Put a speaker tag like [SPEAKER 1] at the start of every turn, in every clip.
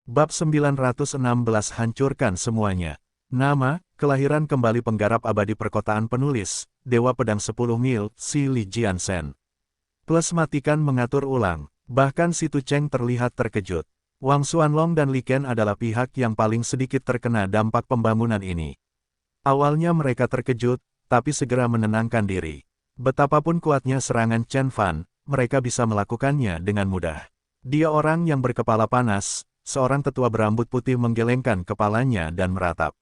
[SPEAKER 1] Bab 916 hancurkan semuanya. Nama, kelahiran kembali penggarap abadi perkotaan penulis, Dewa Pedang 10 Mil, Si Li Jiansen. Plus matikan mengatur ulang, bahkan si Tu Cheng terlihat terkejut. Wang Xuanlong dan Li Ken adalah pihak yang paling sedikit terkena dampak pembangunan ini. Awalnya mereka terkejut, tapi segera menenangkan diri. Betapapun kuatnya serangan Chen Fan, mereka bisa melakukannya dengan mudah. Dia orang yang berkepala panas. Seorang tetua berambut putih menggelengkan kepalanya dan meratap.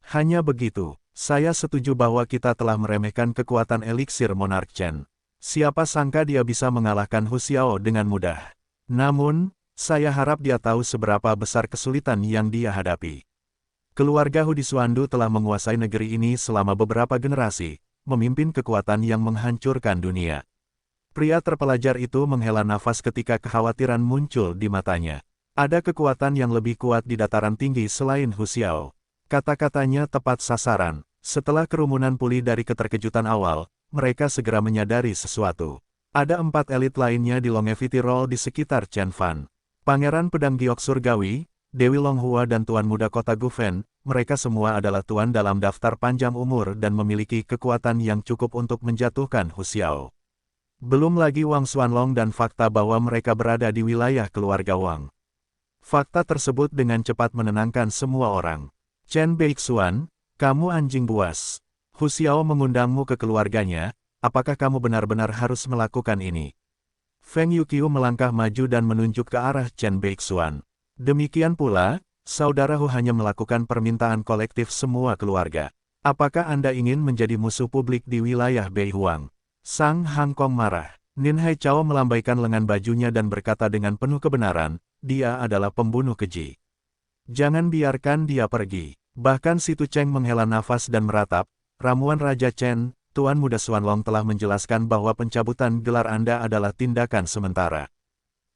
[SPEAKER 1] Hanya begitu, saya setuju bahwa kita telah meremehkan kekuatan eliksir Monarch Chen. Siapa sangka dia bisa mengalahkan Hu Xiao dengan mudah. Namun, saya harap dia tahu seberapa besar kesulitan yang dia hadapi. Keluarga Hu di Xuandu telah menguasai negeri ini selama beberapa generasi, memimpin kekuatan yang menghancurkan dunia. Pria terpelajar itu menghela nafas ketika kekhawatiran muncul di matanya. Ada kekuatan yang lebih kuat di dataran tinggi selain Hu Xiao. Kata-katanya tepat sasaran. Setelah kerumunan pulih dari keterkejutan awal, mereka segera menyadari sesuatu. Ada 4 elit lainnya di Longevity Roll di sekitar Chen Fan. Pangeran Pedang Giok Surgawi, Dewi Longhua dan Tuan Muda Kota Gufen, mereka semua adalah tuan dalam daftar panjang umur dan memiliki kekuatan yang cukup untuk menjatuhkan Hu Xiao. Belum lagi Wang Xuanlong dan fakta bahwa mereka berada di wilayah keluarga Wang. Fakta tersebut dengan cepat menenangkan semua orang. Chen Beixuan, kamu anjing buas. Hu Xiao mengundangmu ke keluarganya, apakah kamu benar-benar harus melakukan ini? Feng Yuqiu melangkah maju dan menunjuk ke arah Chen Beixuan. Demikian pula, saudara Hu hanya melakukan permintaan kolektif semua keluarga. Apakah Anda ingin menjadi musuh publik di wilayah Beihuang? Sang Hangkong marah. Nin Haichao melambaikan lengan bajunya dan berkata dengan penuh kebenaran, dia adalah pembunuh keji. Jangan biarkan dia pergi. Bahkan si Tu Cheng menghela nafas dan meratap, ramuan Raja Chen, Tuan Muda Xuanlong telah menjelaskan bahwa pencabutan gelar Anda adalah tindakan sementara.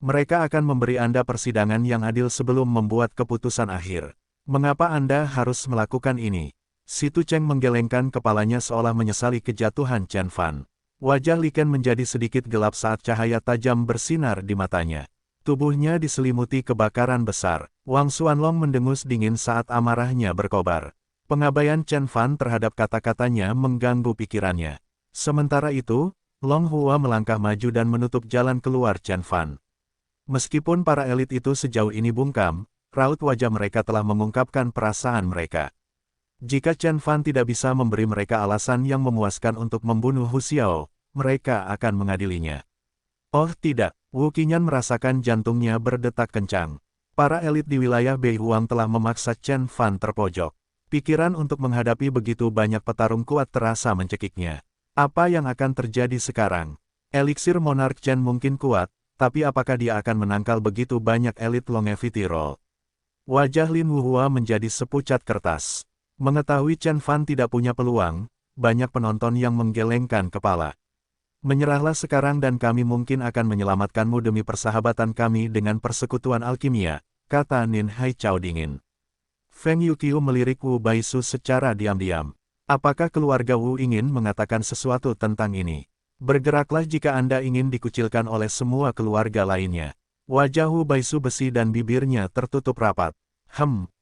[SPEAKER 1] Mereka akan memberi Anda persidangan yang adil sebelum membuat keputusan akhir. Mengapa Anda harus melakukan ini? Si Tu Cheng menggelengkan kepalanya seolah menyesali kejatuhan Chen Fan. Wajah Li Ken menjadi sedikit gelap saat cahaya tajam bersinar di matanya. Tubuhnya diselimuti kebakaran besar. Wang Xuanlong mendengus dingin saat amarahnya berkobar. Pengabaian Chen Fan terhadap kata-katanya mengganggu pikirannya. Sementara itu, Long Hua melangkah maju dan menutup jalan keluar Chen Fan. Meskipun para elit itu sejauh ini bungkam, raut wajah mereka telah mengungkapkan perasaan mereka. Jika Chen Fan tidak bisa memberi mereka alasan yang memuaskan untuk membunuh Hu Xiao, mereka akan mengadilinya. Oh tidak, Wu Qinyan merasakan jantungnya berdetak kencang. Para elit di wilayah Beihuang telah memaksa Chen Fan terpojok. Pikiran untuk menghadapi begitu banyak petarung kuat terasa mencekiknya. Apa yang akan terjadi sekarang? Eliksir Monarch Chen mungkin kuat, tapi apakah dia akan menangkal begitu banyak elit Longevity Roll? Wajah Lin Wuhua menjadi sepucat kertas. Mengetahui Chen Fan tidak punya peluang, banyak penonton yang menggelengkan kepala. Menyerahlah sekarang dan kami mungkin akan menyelamatkanmu demi persahabatan kami dengan persekutuan alkimia, kata Nin Haichao dingin. Feng Yuqiu melirik Wu Baisu secara diam-diam. Apakah keluarga Wu ingin mengatakan sesuatu tentang ini? Bergeraklah jika Anda ingin dikucilkan oleh semua keluarga lainnya. Wajah Wu Baisu besi dan bibirnya tertutup rapat.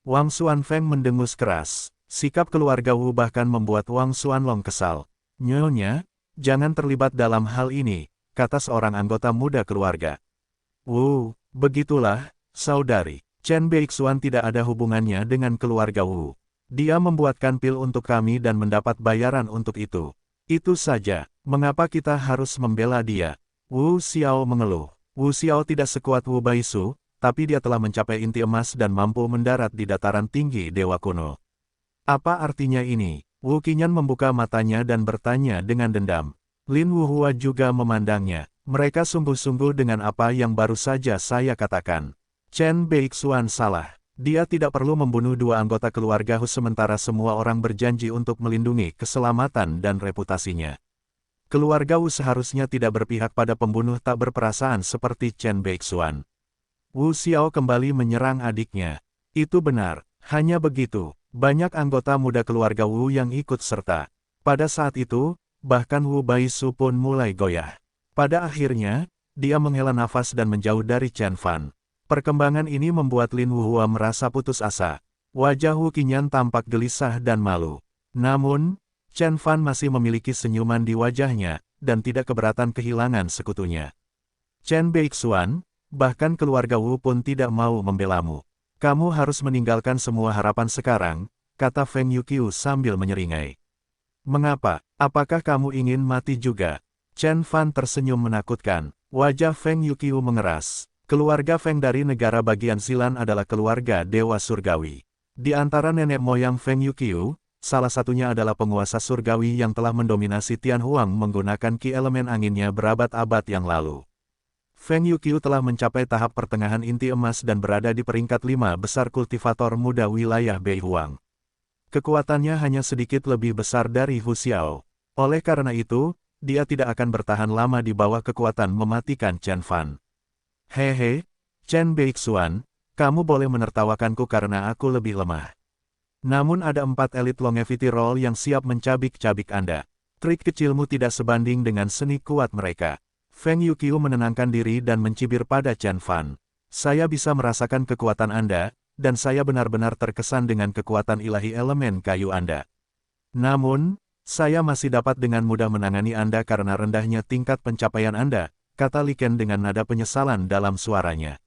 [SPEAKER 1] Wang Xuanfeng mendengus keras. Sikap keluarga Wu bahkan membuat Wang Xuanlong kesal. Nyonya, jangan terlibat dalam hal ini, kata seorang anggota muda keluarga. Wu, begitulah, saudari. Chen Beixuan tidak ada hubungannya dengan keluarga Wu. Dia membuatkan pil untuk kami dan mendapat bayaran untuk itu. Itu saja, mengapa kita harus membela dia? Wu Xiao mengeluh. Wu Xiao tidak sekuat Wu Baisu, tapi dia telah mencapai inti emas dan mampu mendarat di dataran tinggi Dewa Kuno. Apa artinya ini? Wu Qinyan membuka matanya dan bertanya dengan dendam. Lin Wuhua juga memandangnya. Mereka sungguh-sungguh dengan apa yang baru saja saya katakan. Chen Beixuan salah. Dia tidak perlu membunuh 2 anggota keluarga Hu sementara semua orang berjanji untuk melindungi keselamatan dan reputasinya. Keluarga Wu seharusnya tidak berpihak pada pembunuh tak berperasaan seperti Chen Beixuan. Wu Xiao kembali menyerang adiknya. Itu benar, hanya begitu. Banyak anggota muda keluarga Wu yang ikut serta. Pada saat itu, bahkan Wu Baisu pun mulai goyah. Pada akhirnya, dia menghela nafas dan menjauh dari Chen Fan. Perkembangan ini membuat Lin Wuhua merasa putus asa. Wajah Wu Qinyan tampak gelisah dan malu. Namun, Chen Fan masih memiliki senyuman di wajahnya, dan tidak keberatan kehilangan sekutunya. Chen Beixuan, bahkan keluarga Wu pun tidak mau membelamu. Kamu harus meninggalkan semua harapan sekarang, kata Feng Yuqiu sambil menyeringai. Mengapa? Apakah kamu ingin mati juga? Chen Fan tersenyum menakutkan. Wajah Feng Yuqiu mengeras. Keluarga Feng dari negara bagian Silan adalah keluarga Dewa Surgawi. Di antara nenek moyang Feng Yuqiu, salah satunya adalah penguasa surgawi yang telah mendominasi Tianhuang menggunakan ki elemen anginnya berabad-abad yang lalu. Feng Yuqiu telah mencapai tahap pertengahan inti emas dan berada di peringkat 5 besar kultivator muda wilayah Beihuang. Kekuatannya hanya sedikit lebih besar dari Hu Xiao. Oleh karena itu, dia tidak akan bertahan lama di bawah kekuatan mematikan Chen Fan. Hehe, Chen Beixuan, kamu boleh menertawakanku karena aku lebih lemah. Namun ada 4 elit longevity roll yang siap mencabik-cabik Anda. Trik kecilmu tidak sebanding dengan seni kuat mereka. Feng Yuqiu menenangkan diri dan mencibir pada Chen Fan. Saya bisa merasakan kekuatan Anda, dan saya benar-benar terkesan dengan kekuatan ilahi elemen kayu Anda. Namun, saya masih dapat dengan mudah menangani Anda karena rendahnya tingkat pencapaian Anda, kata Li Ken dengan nada penyesalan dalam suaranya.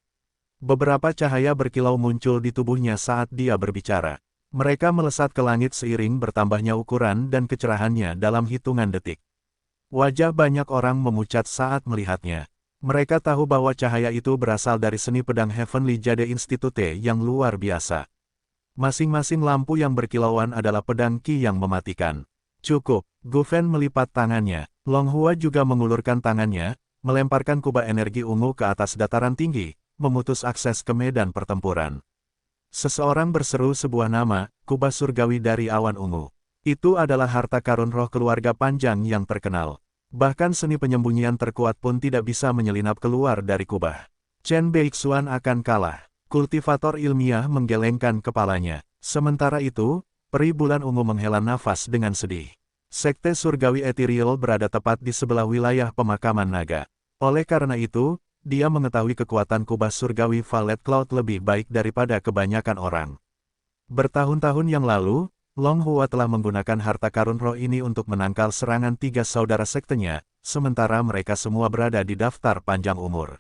[SPEAKER 1] Beberapa cahaya berkilau muncul di tubuhnya saat dia berbicara. Mereka melesat ke langit seiring bertambahnya ukuran dan kecerahannya dalam hitungan detik. Wajah banyak orang memucat saat melihatnya. Mereka tahu bahwa cahaya itu berasal dari seni pedang Heavenly Jade Institute yang luar biasa. Masing-masing lampu yang berkilauan adalah pedang ki yang mematikan. Cukup, Gu Fen melipat tangannya. Long Hua juga mengulurkan tangannya, melemparkan kubah energi ungu ke atas dataran tinggi, memutus akses ke medan pertempuran. Seseorang berseru sebuah nama, kubah surgawi dari awan ungu. Itu adalah harta karun roh keluarga panjang yang terkenal. Bahkan seni penyembunyian terkuat pun tidak bisa menyelinap keluar dari kubah. Chen Beixuan akan kalah. Kultivator ilmiah menggelengkan kepalanya. Sementara itu, peri bulan ungu menghela nafas dengan sedih. Sekte surgawi ethereal berada tepat di sebelah wilayah pemakaman naga. Oleh karena itu, dia mengetahui kekuatan kubah surgawi Violet Cloud lebih baik daripada kebanyakan orang. Bertahun-tahun yang lalu, Long Hua telah menggunakan harta karun roh ini untuk menangkal serangan 3 saudara sektenya, sementara mereka semua berada di daftar panjang umur.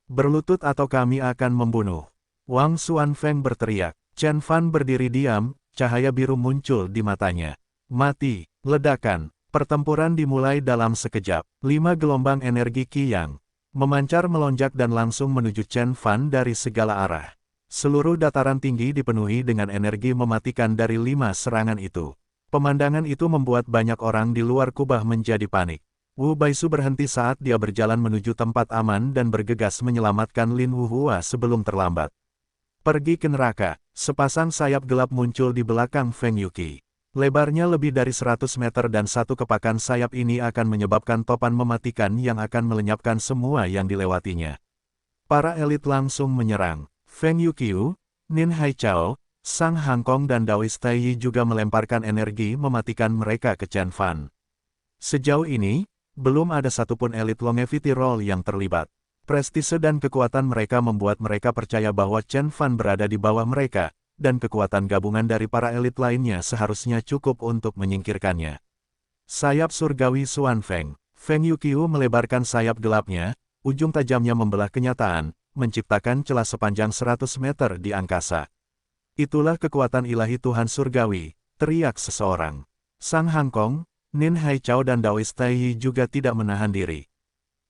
[SPEAKER 1] Berlutut atau kami akan membunuh. Wang Xuanfeng berteriak. Chen Fan berdiri diam, cahaya biru muncul di matanya. Mati, ledakan, pertempuran dimulai dalam sekejap. 5 gelombang energi Qi Yang memancar melonjak dan langsung menuju Chen Fan dari segala arah. Seluruh dataran tinggi dipenuhi dengan energi mematikan dari 5 serangan itu. Pemandangan itu membuat banyak orang di luar kubah menjadi panik. Wu Baisu berhenti saat dia berjalan menuju tempat aman dan bergegas menyelamatkan Lin Wuhua sebelum terlambat. Pergi ke neraka, sepasang sayap gelap muncul di belakang Feng Yuqi. Lebarnya lebih dari 100 meter dan satu kepakan sayap ini akan menyebabkan topan mematikan yang akan melenyapkan semua yang dilewatinya. Para elit langsung menyerang. Feng Yuqiu, Nin Haichao, Sang Hangkong dan Daoist Taiyi juga melemparkan energi mematikan mereka ke Chen Fan. Sejauh ini, belum ada satupun elit longevity roll yang terlibat. Prestise dan kekuatan mereka membuat mereka percaya bahwa Chen Fan berada di bawah mereka, dan kekuatan gabungan dari para elit lainnya seharusnya cukup untuk menyingkirkannya. Sayap surgawi Xuanfeng. Feng Yuqiu melebarkan sayap gelapnya, ujung tajamnya membelah kenyataan, menciptakan celah sepanjang 100 meter di angkasa. Itulah kekuatan ilahi Tuhan surgawi, teriak seseorang. Sang Hangkong, Nin Haichao dan Daoist Taiyi juga tidak menahan diri.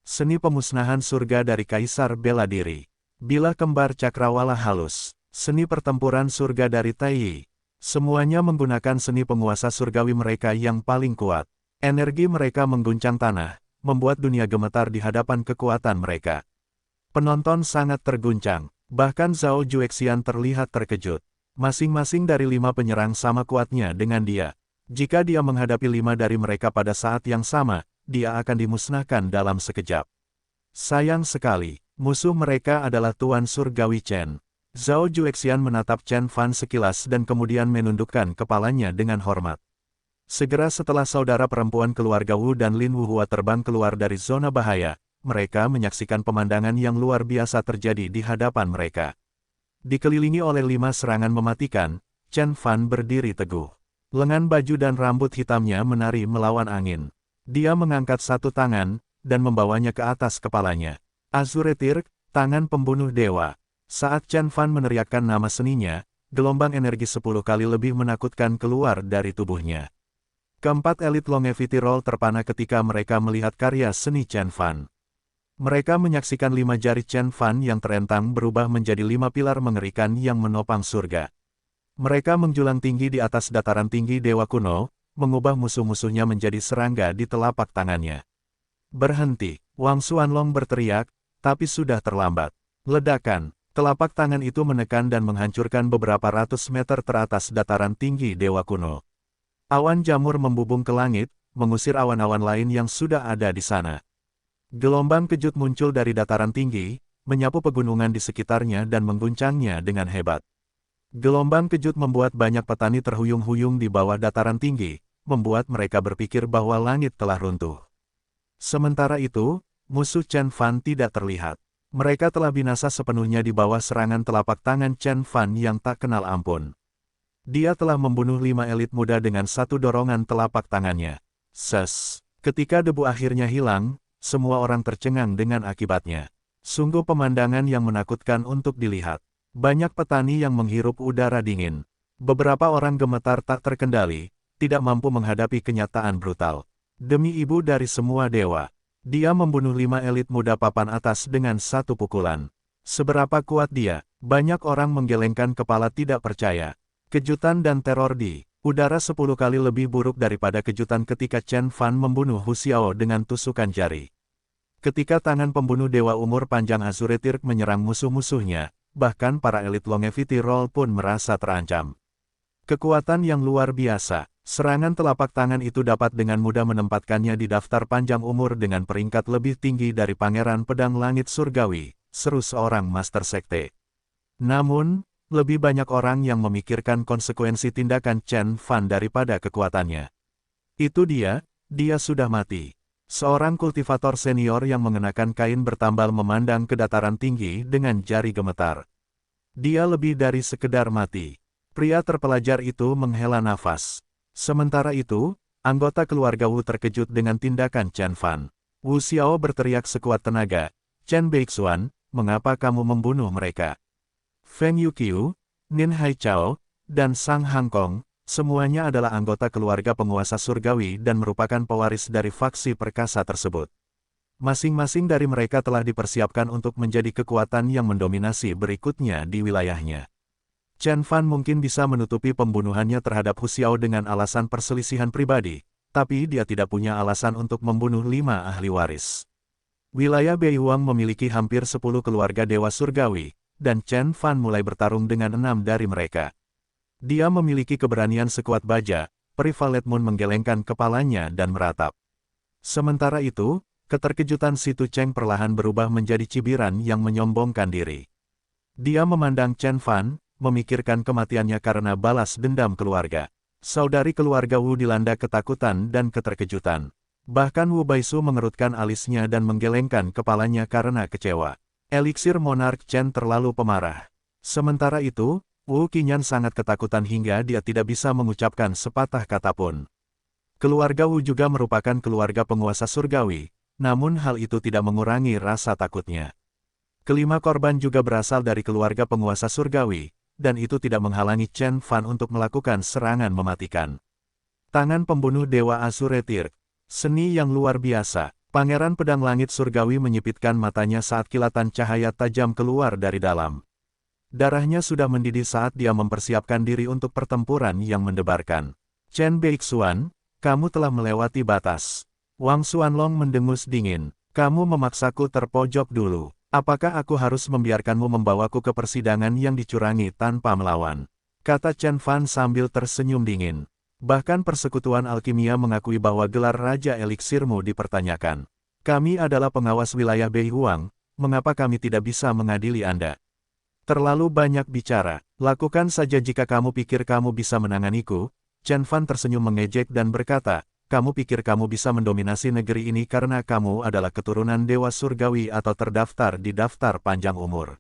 [SPEAKER 1] Seni pemusnahan surga dari Kaisar Bela Diri. Bilah kembar cakrawala halus. Seni pertempuran surga dari Taiyi. Semuanya menggunakan seni penguasa surgawi mereka yang paling kuat. Energi mereka mengguncang tanah, membuat dunia gemetar di hadapan kekuatan mereka. Penonton sangat terguncang, bahkan Zhao Juexian terlihat terkejut. Masing-masing dari 5 penyerang sama kuatnya dengan dia. Jika dia menghadapi 5 dari mereka pada saat yang sama, dia akan dimusnahkan dalam sekejap. Sayang sekali, musuh mereka adalah Tuan Surgawi Chen. Zhao Juexian menatap Chen Fan sekilas dan kemudian menundukkan kepalanya dengan hormat. Segera setelah saudara perempuan keluarga Wu dan Lin Wuhua terbang keluar dari zona bahaya, mereka menyaksikan pemandangan yang luar biasa terjadi di hadapan mereka. Dikelilingi oleh 5 serangan mematikan, Chen Fan berdiri teguh. Lengan baju dan rambut hitamnya menari melawan angin. Dia mengangkat satu tangan, dan membawanya ke atas kepalanya. Azuretir, tangan pembunuh dewa. Saat Chen Fan meneriakkan nama seninya, gelombang energi 10 kali lebih menakutkan keluar dari tubuhnya. Keempat elit Longevity Roll terpana ketika mereka melihat karya seni Chen Fan. Mereka menyaksikan 5 jari Chen Fan yang terentang berubah menjadi 5 pilar mengerikan yang menopang surga. Mereka menjulang tinggi di atas dataran tinggi dewa kuno, mengubah musuh-musuhnya menjadi serangga di telapak tangannya. Berhenti, Wang Xuanlong berteriak, tapi sudah terlambat. Ledakan, telapak tangan itu menekan dan menghancurkan beberapa ratus meter teratas dataran tinggi dewa kuno. Awan jamur membubung ke langit, mengusir awan-awan lain yang sudah ada di sana. Gelombang kejut muncul dari dataran tinggi, menyapu pegunungan di sekitarnya dan mengguncangnya dengan hebat. Gelombang kejut membuat banyak petani terhuyung-huyung di bawah dataran tinggi, membuat mereka berpikir bahwa langit telah runtuh. Sementara itu, musuh Chen Fan tidak terlihat. Mereka telah binasa sepenuhnya di bawah serangan telapak tangan Chen Fan yang tak kenal ampun. Dia telah membunuh 5 elit muda dengan satu dorongan telapak tangannya. Ketika debu akhirnya hilang, semua orang tercengang dengan akibatnya. Sungguh pemandangan yang menakutkan untuk dilihat. Banyak petani yang menghirup udara dingin. Beberapa orang gemetar tak terkendali, tidak mampu menghadapi kenyataan brutal. Demi ibu dari semua dewa, dia membunuh 5 elit muda papan atas dengan satu pukulan. Seberapa kuat dia? Banyak orang menggelengkan kepala tidak percaya. Kejutan dan teror di udara 10 kali lebih buruk daripada kejutan ketika Chen Fan membunuh Hu Xiao dengan tusukan jari. Ketika tangan pembunuh dewa umur panjang Azuretir menyerang musuh-musuhnya, bahkan para elit Longevity Roll pun merasa terancam. Kekuatan yang luar biasa, serangan telapak tangan itu dapat dengan mudah menempatkannya di daftar panjang umur dengan peringkat lebih tinggi dari Pangeran Pedang Langit Surgawi, seru seorang Master Sekte. Namun, lebih banyak orang yang memikirkan konsekuensi tindakan Chen Fan daripada kekuatannya. Itu dia sudah mati. Seorang kultivator senior yang mengenakan kain bertambal memandang ke dataran tinggi dengan jari gemetar. Dia lebih dari sekedar mati. Pria terpelajar itu menghela nafas. Sementara itu, anggota keluarga Wu terkejut dengan tindakan Chen Fan. Wu Xiao berteriak sekuat tenaga, "Chen Beixuan, mengapa kamu membunuh mereka?" Feng Yuqiu, Nin Haichao, dan Sang Hangkong, semuanya adalah anggota keluarga penguasa surgawi dan merupakan pewaris dari faksi perkasa tersebut. Masing-masing dari mereka telah dipersiapkan untuk menjadi kekuatan yang mendominasi berikutnya di wilayahnya. Chen Fan mungkin bisa menutupi pembunuhannya terhadap Hu Xiao dengan alasan perselisihan pribadi, tapi dia tidak punya alasan untuk membunuh 5 ahli waris. Wilayah Beihuang memiliki hampir 10 keluarga dewa surgawi, dan Chen Fan mulai bertarung dengan 6 dari mereka. Dia memiliki keberanian sekuat baja, Peri Valet Moon menggelengkan kepalanya dan meratap. Sementara itu, keterkejutan Si Tu Cheng perlahan berubah menjadi cibiran yang menyombongkan diri. Dia memandang Chen Fan, memikirkan kematiannya karena balas dendam keluarga. Saudari keluarga Wu dilanda ketakutan dan keterkejutan. Bahkan Wu Baisu mengerutkan alisnya dan menggelengkan kepalanya karena kecewa. Eliksir Monark Chen terlalu pemarah. Sementara itu, Wu Qinyan sangat ketakutan hingga dia tidak bisa mengucapkan sepatah kata pun. Keluarga Wu juga merupakan keluarga penguasa surgawi, namun hal itu tidak mengurangi rasa takutnya. Kelima korban juga berasal dari keluarga penguasa surgawi, dan itu tidak menghalangi Chen Fan untuk melakukan serangan mematikan. Tangan pembunuh dewa Azuretir, seni yang luar biasa. Pangeran Pedang Langit Surgawi menyipitkan matanya saat kilatan cahaya tajam keluar dari dalam. Darahnya sudah mendidih saat dia mempersiapkan diri untuk pertempuran yang mendebarkan. Chen Beixuan, kamu telah melewati batas. Wang Xuanlong mendengus dingin. Kamu memaksaku terpojok dulu. Apakah aku harus membiarkanmu membawaku ke persidangan yang dicurangi tanpa melawan? Kata Chen Fan sambil tersenyum dingin. Bahkan persekutuan alkimia mengakui bahwa gelar Raja Eliksirmu dipertanyakan. Kami adalah pengawas wilayah Beihuang, mengapa kami tidak bisa mengadili Anda? Terlalu banyak bicara, lakukan saja jika kamu pikir kamu bisa menanganiku. Chen Fan tersenyum mengejek dan berkata, kamu pikir kamu bisa mendominasi negeri ini karena kamu adalah keturunan Dewa Surgawi atau terdaftar di daftar panjang umur.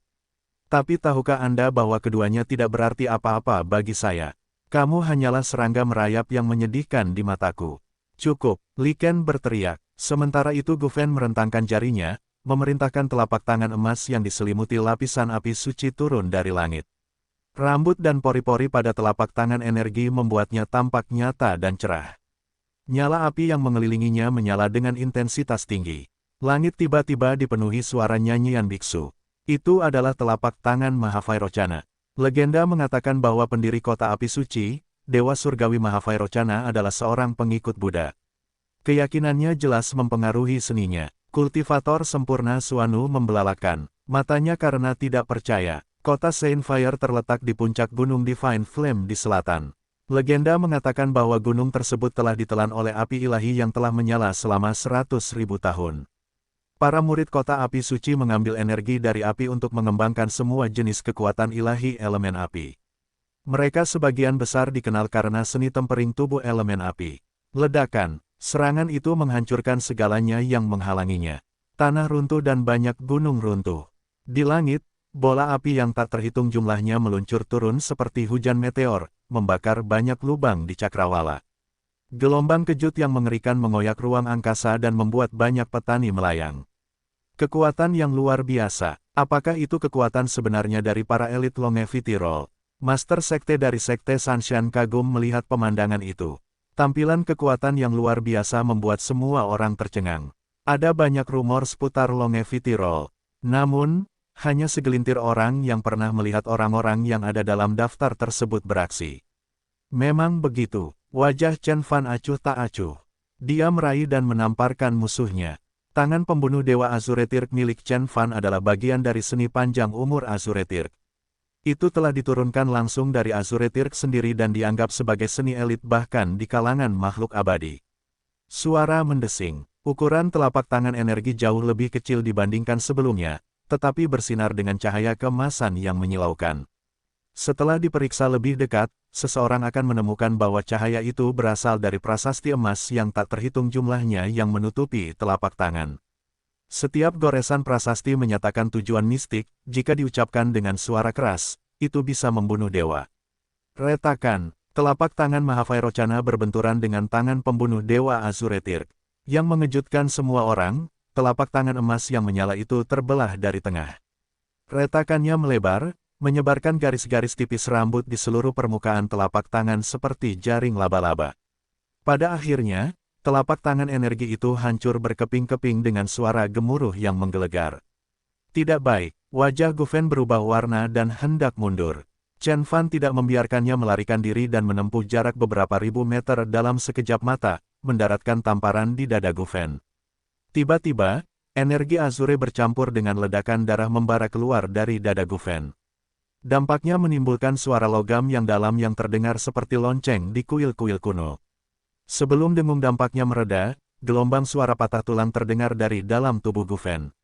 [SPEAKER 1] Tapi tahukah Anda bahwa keduanya tidak berarti apa-apa bagi saya? Kamu hanyalah serangga merayap yang menyedihkan di mataku. Cukup, Li Ken berteriak. Sementara itu Gu Fen merentangkan jarinya, memerintahkan telapak tangan emas yang diselimuti lapisan api suci turun dari langit. Rambut dan pori-pori pada telapak tangan energi membuatnya tampak nyata dan cerah. Nyala api yang mengelilinginya menyala dengan intensitas tinggi. Langit tiba-tiba dipenuhi suara nyanyian biksu. Itu adalah telapak tangan Mahavairocana. Legenda mengatakan bahwa pendiri kota api suci, Dewa Surgawi Mahavairocana adalah seorang pengikut Buddha. Keyakinannya jelas mempengaruhi seninya. Kultivator sempurna Suanu membelalakan matanya karena tidak percaya. Kota Saint Fire terletak di puncak gunung Divine Flame di selatan. Legenda mengatakan bahwa gunung tersebut telah ditelan oleh api ilahi yang telah menyala selama 100.000 tahun. Para murid kota api suci mengambil energi dari api untuk mengembangkan semua jenis kekuatan ilahi elemen api. Mereka sebagian besar dikenal karena seni tempering tubuh elemen api. Ledakan, serangan itu menghancurkan segalanya yang menghalanginya. Tanah runtuh dan banyak gunung runtuh. Di langit, bola api yang tak terhitung jumlahnya meluncur turun seperti hujan meteor, membakar banyak lubang di cakrawala. Gelombang kejut yang mengerikan mengoyak ruang angkasa dan membuat banyak petani melayang. Kekuatan yang luar biasa. Apakah itu kekuatan sebenarnya dari para elit Longevity Roll? Master Sekte dari Sekte Sanshan kagum melihat pemandangan itu. Tampilan kekuatan yang luar biasa membuat semua orang tercengang. Ada banyak rumor seputar Longevity Roll. Namun, hanya segelintir orang yang pernah melihat orang-orang yang ada dalam daftar tersebut beraksi. Memang begitu, wajah Chen Fan acuh tak acuh. Dia meraih dan menamparkan musuhnya. Tangan pembunuh Dewa Azuretirk milik Chen Fan adalah bagian dari seni panjang umur Azuretirk. Itu telah diturunkan langsung dari Azuretirk sendiri dan dianggap sebagai seni elit bahkan di kalangan makhluk abadi. Suara mendesing. Ukuran telapak tangan energi jauh lebih kecil dibandingkan sebelumnya, tetapi bersinar dengan cahaya keemasan yang menyilaukan. Setelah diperiksa lebih dekat, seseorang akan menemukan bahwa cahaya itu berasal dari prasasti emas yang tak terhitung jumlahnya yang menutupi telapak tangan. Setiap goresan prasasti menyatakan tujuan mistik, jika diucapkan dengan suara keras, itu bisa membunuh dewa. Retakan, telapak tangan Mahavairocana berbenturan dengan tangan pembunuh Dewa Azuretirk. Yang mengejutkan semua orang, telapak tangan emas yang menyala itu terbelah dari tengah. Retakannya melebar, menyebarkan garis-garis tipis rambut di seluruh permukaan telapak tangan seperti jaring laba-laba. Pada akhirnya, telapak tangan energi itu hancur berkeping-keping dengan suara gemuruh yang menggelegar. Tidak baik, wajah Gu Fen berubah warna dan hendak mundur. Chen Fan tidak membiarkannya melarikan diri dan menempuh jarak beberapa ribu meter dalam sekejap mata, mendaratkan tamparan di dada Gu Fen. Tiba-tiba, energi Azure bercampur dengan ledakan darah membara keluar dari dada Gu Fen. Dampaknya menimbulkan suara logam yang dalam yang terdengar seperti lonceng di kuil-kuil kuno. Sebelum dengung dampaknya mereda, gelombang suara patah tulang terdengar dari dalam tubuh Gu Fen.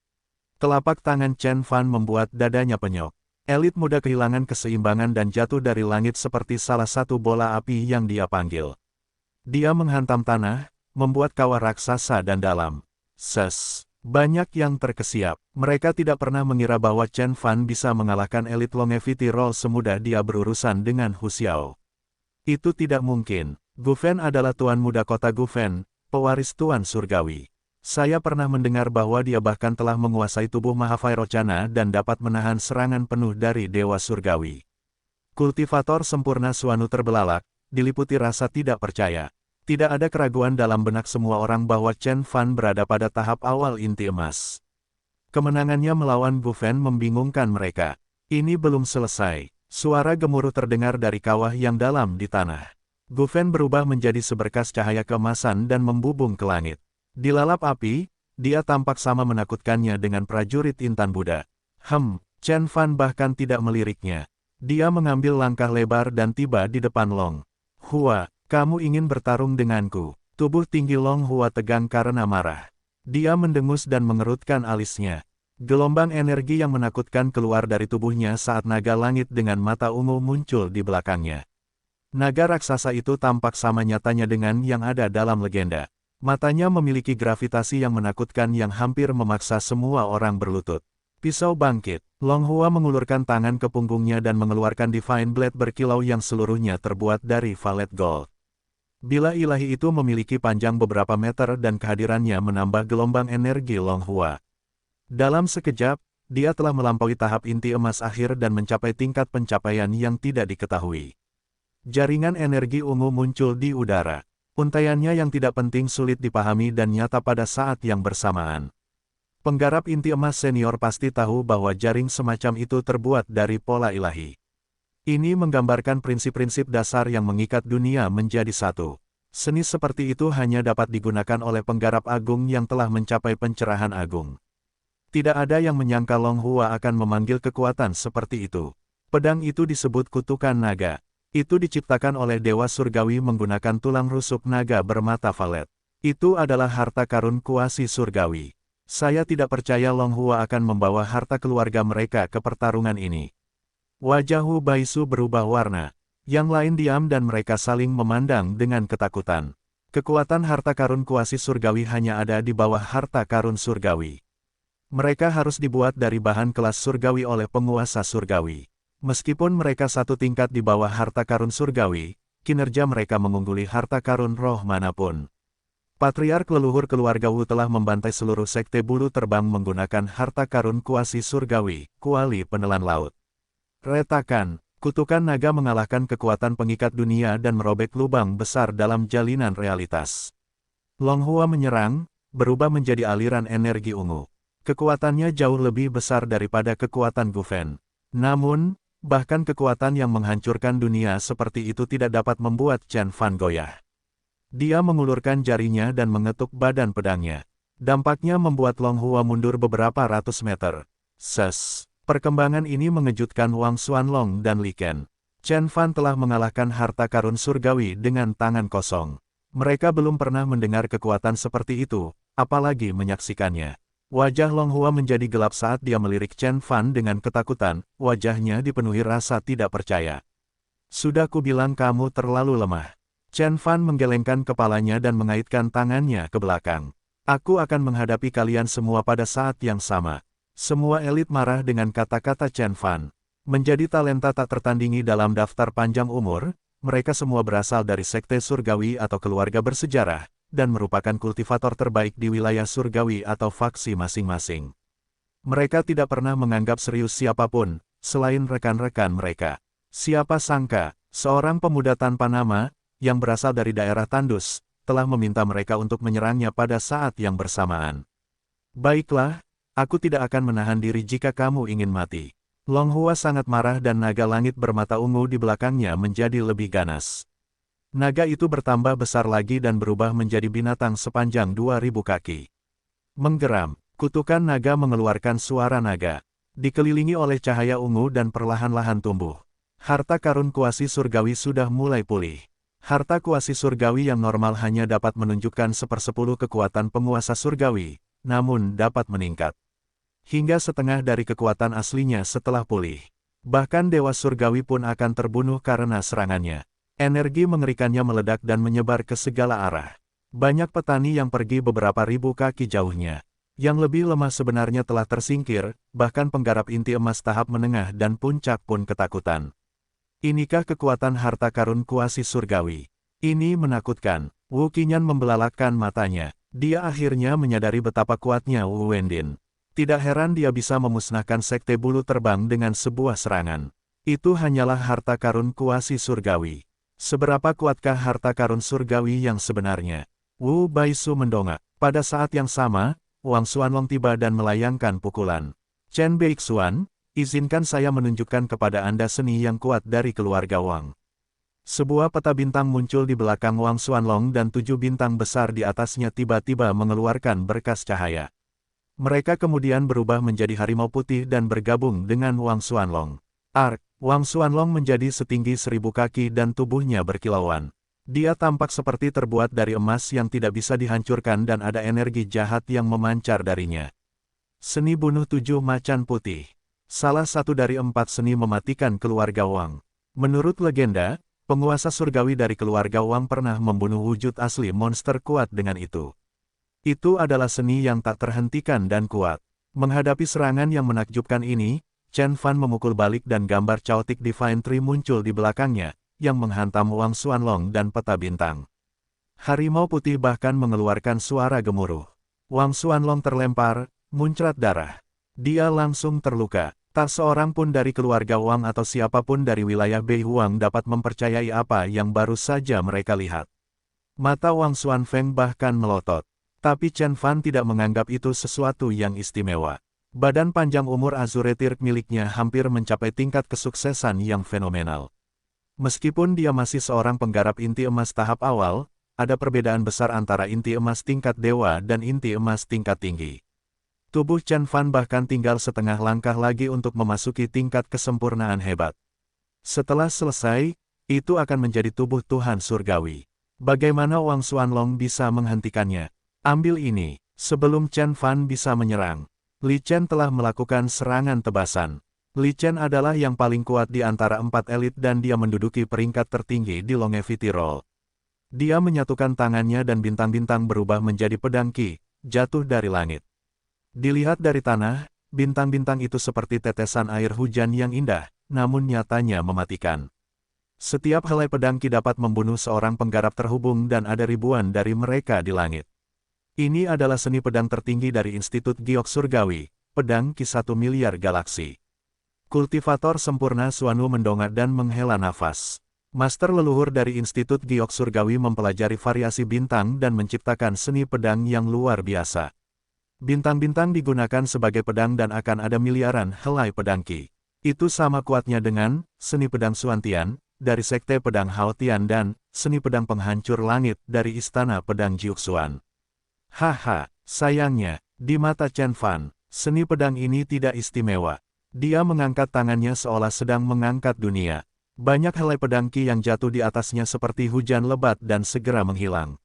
[SPEAKER 1] Telapak tangan Chen Fan membuat dadanya penyok. Elit muda kehilangan keseimbangan dan jatuh dari langit seperti salah satu bola api yang dia panggil. Dia menghantam tanah, membuat kawah raksasa dan dalam. Ses. Banyak yang terkesiap. Mereka tidak pernah mengira bahwa Chen Fan bisa mengalahkan elit Longevity Roll semudah dia berurusan dengan Hu Xiao. Itu tidak mungkin. Gu Fen adalah tuan muda kota Gu Fen, pewaris tuan surgawi. Saya pernah mendengar bahwa dia bahkan telah menguasai tubuh Mahavairocana dan dapat menahan serangan penuh dari Dewa Surgawi. Kultivator sempurna Suanu terbelalak, diliputi rasa tidak percaya. Tidak ada keraguan dalam benak semua orang bahwa Chen Fan berada pada tahap awal inti emas. Kemenangannya melawan Gu Fen membingungkan mereka. Ini belum selesai. Suara gemuruh terdengar dari kawah yang dalam di tanah. Gu Fen berubah menjadi seberkas cahaya keemasan dan membubung ke langit. Dilalap api, dia tampak sama menakutkannya dengan prajurit intan Buddha. Chen Fan bahkan tidak meliriknya. Dia mengambil langkah lebar dan tiba di depan Long Hua. Kamu ingin bertarung denganku? Tubuh tinggi Long Hua tegang karena marah. Dia mendengus dan mengerutkan alisnya. Gelombang energi yang menakutkan keluar dari tubuhnya saat naga langit dengan mata ungu muncul di belakangnya. Naga raksasa itu tampak sama nyatanya dengan yang ada dalam legenda. Matanya memiliki gravitasi yang menakutkan yang hampir memaksa semua orang berlutut. Pisau bangkit. Long Hua mengulurkan tangan ke punggungnya dan mengeluarkan Divine Blade berkilau yang seluruhnya terbuat dari valet gold. Bila ilahi itu memiliki panjang beberapa meter dan kehadirannya menambah gelombang energi Long Hua. Dalam sekejap, dia telah melampaui tahap inti emas akhir dan mencapai tingkat pencapaian yang tidak diketahui. Jaringan energi ungu muncul di udara. Untaiannya yang tidak penting sulit dipahami dan nyata pada saat yang bersamaan. Penggarap inti emas senior pasti tahu bahwa jaring semacam itu terbuat dari pola ilahi. Ini menggambarkan prinsip-prinsip dasar yang mengikat dunia menjadi satu. Seni seperti itu hanya dapat digunakan oleh penggarap agung yang telah mencapai pencerahan agung. Tidak ada yang menyangka Long Hua akan memanggil kekuatan seperti itu. Pedang itu disebut kutukan naga. Itu diciptakan oleh Dewa Surgawi menggunakan tulang rusuk naga bermata valet. Itu adalah harta karun kuasi surgawi. Saya tidak percaya Long Hua akan membawa harta keluarga mereka ke pertarungan ini. Wajah Wu Baisu berubah warna. Yang lain diam dan mereka saling memandang dengan ketakutan. Kekuatan harta karun kuasi surgawi hanya ada di bawah harta karun surgawi. Mereka harus dibuat dari bahan kelas surgawi oleh penguasa surgawi. Meskipun mereka satu tingkat di bawah harta karun surgawi, kinerja mereka mengungguli harta karun roh manapun. Patriark leluhur keluarga Wu telah membantai seluruh sekte bulu terbang menggunakan harta karun kuasi surgawi, kuali penelan laut. Retakan, kutukan naga mengalahkan kekuatan pengikat dunia dan merobek lubang besar dalam jalinan realitas. Long Hua menyerang, berubah menjadi aliran energi ungu. Kekuatannya jauh lebih besar daripada kekuatan Gufen. Namun, bahkan kekuatan yang menghancurkan dunia seperti itu tidak dapat membuat Chen Fan goyah. Dia mengulurkan jarinya dan mengetuk badan pedangnya. Dampaknya membuat Long Hua mundur beberapa ratus meter. Perkembangan ini mengejutkan Wang Xuanlong dan Li Ken. Chen Fan telah mengalahkan harta karun surgawi dengan tangan kosong. Mereka belum pernah mendengar kekuatan seperti itu, apalagi menyaksikannya. Wajah Long Hua menjadi gelap saat dia melirik Chen Fan dengan ketakutan, wajahnya dipenuhi rasa tidak percaya. Sudah kubilang kamu terlalu lemah. Chen Fan menggelengkan kepalanya dan mengaitkan tangannya ke belakang. Aku akan menghadapi kalian semua pada saat yang sama. Semua elit marah dengan kata-kata Chen Fan. Menjadi talenta tak tertandingi dalam daftar panjang umur, mereka semua berasal dari sekte surgawi atau keluarga bersejarah, dan merupakan kultivator terbaik di wilayah surgawi atau faksi masing-masing. Mereka tidak pernah menganggap serius siapapun, selain rekan-rekan mereka. Siapa sangka, seorang pemuda tanpa nama, yang berasal dari daerah tandus, telah meminta mereka untuk menyerangnya pada saat yang bersamaan. Baiklah, aku tidak akan menahan diri jika kamu ingin mati. Long Hua sangat marah dan naga langit bermata ungu di belakangnya menjadi lebih ganas. Naga itu bertambah besar lagi dan berubah menjadi binatang sepanjang 2000 kaki. Menggeram, kutukan naga mengeluarkan suara naga. Dikelilingi oleh cahaya ungu dan perlahan-lahan tumbuh. Harta karun kuasi surgawi sudah mulai pulih. Harta kuasi surgawi yang normal hanya dapat menunjukkan 1/10 kekuatan penguasa surgawi, namun dapat meningkat hingga setengah dari kekuatan aslinya setelah pulih. Bahkan dewa surgawi pun akan terbunuh karena serangannya. Energi mengerikannya meledak dan menyebar ke segala arah. Banyak petani yang pergi beberapa ribu kaki jauhnya. Yang lebih lemah sebenarnya telah tersingkir, bahkan penggarap inti emas tahap menengah dan puncak pun ketakutan. Inikah kekuatan harta karun kuasi surgawi? Ini menakutkan. Wu Qinyan membelalakkan matanya. Dia akhirnya menyadari betapa kuatnya Wu Wendin. Tidak heran dia bisa memusnahkan sekte bulu terbang dengan sebuah serangan. Itu hanyalah harta karun kuasi surgawi. Seberapa kuatkah harta karun surgawi yang sebenarnya? Wu Baisu mendongak. Pada saat yang sama, Wang Xuanlong tiba dan melayangkan pukulan. Chen Beixuan, izinkan saya menunjukkan kepada Anda seni yang kuat dari keluarga Wang. Sebuah peta bintang muncul di belakang Wang Xuanlong dan 7 bintang besar di atasnya tiba-tiba mengeluarkan berkas cahaya. Mereka kemudian berubah menjadi harimau putih dan bergabung dengan Wang Xuanlong. Wang Xuanlong menjadi setinggi 1000 kaki dan tubuhnya berkilauan. Dia tampak seperti terbuat dari emas yang tidak bisa dihancurkan dan ada energi jahat yang memancar darinya. Seni bunuh 7 macan putih. Salah satu dari 4 seni mematikan keluarga Wang. Menurut legenda, Penguasa surgawi dari keluarga Wang pernah membunuh wujud asli monster kuat dengan itu. Itu adalah seni yang tak terhentikan dan kuat. Menghadapi serangan yang menakjubkan ini, Chen Fan memukul balik dan gambar Chaotic Divine Tree muncul di belakangnya, yang menghantam Wang Xuanlong dan peta bintang. Harimau putih bahkan mengeluarkan suara gemuruh. Wang Xuanlong terlempar, muncrat darah. Dia langsung terluka. Tak seorang pun dari keluarga Wang atau siapapun dari wilayah Bei Huang dapat mempercayai apa yang baru saja mereka lihat. Mata Wang Xuanfeng bahkan melotot. Tapi Chen Fan tidak menganggap itu sesuatu yang istimewa. Badan panjang umur Azuretir miliknya hampir mencapai tingkat kesuksesan yang fenomenal. Meskipun dia masih seorang penggarap inti emas tahap awal, ada perbedaan besar antara inti emas tingkat dewa dan inti emas tingkat tinggi. Tubuh Chen Fan bahkan tinggal setengah langkah lagi untuk memasuki tingkat kesempurnaan hebat. Setelah selesai, itu akan menjadi tubuh Tuhan Surgawi. Bagaimana Wang Xuanlong bisa menghentikannya? Ambil ini, sebelum Chen Fan bisa menyerang. Li Chen telah melakukan serangan tebasan. Li Chen adalah yang paling kuat di antara 4 elit dan dia menduduki peringkat tertinggi di Longevity Roll. Dia menyatukan tangannya dan bintang-bintang berubah menjadi pedang Qi, jatuh dari langit. Dilihat dari tanah, bintang-bintang itu seperti tetesan air hujan yang indah, namun nyatanya mematikan. Setiap helai pedang Qi dapat membunuh seorang penggarap terhubung dan ada ribuan dari mereka di langit. Ini adalah seni pedang tertinggi dari Institut Giok Surgawi, pedang Qi 1 miliar galaksi. Kultivator sempurna Xuanu mendongak dan menghela nafas. Master leluhur dari Institut Giok Surgawi mempelajari variasi bintang dan menciptakan seni pedang yang luar biasa. Bintang-bintang digunakan sebagai pedang dan akan ada miliaran helai pedang Qi. Itu sama kuatnya dengan seni pedang Xuantian dari Sekte Pedang Haotian dan seni pedang penghancur langit dari Istana Pedang Jiuxuan. Haha, sayangnya, di mata Chen Fan, seni pedang ini tidak istimewa. Dia mengangkat tangannya seolah sedang mengangkat dunia. Banyak helai pedang Qi yang jatuh di atasnya seperti hujan lebat dan segera menghilang.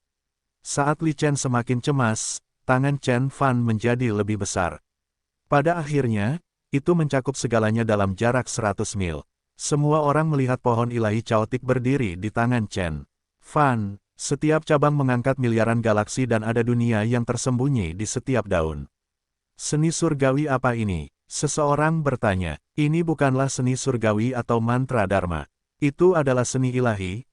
[SPEAKER 1] Saat Li Chen semakin cemas, tangan Chen Fan menjadi lebih besar. Pada akhirnya, itu mencakup segalanya dalam jarak 100 mil. Semua orang melihat pohon ilahi Chaotic berdiri di tangan Chen Fan. Setiap cabang mengangkat miliaran galaksi dan ada dunia yang tersembunyi di setiap daun. Seni surgawi apa ini? Seseorang bertanya. Ini bukanlah seni surgawi atau mantra dharma. Itu adalah seni ilahi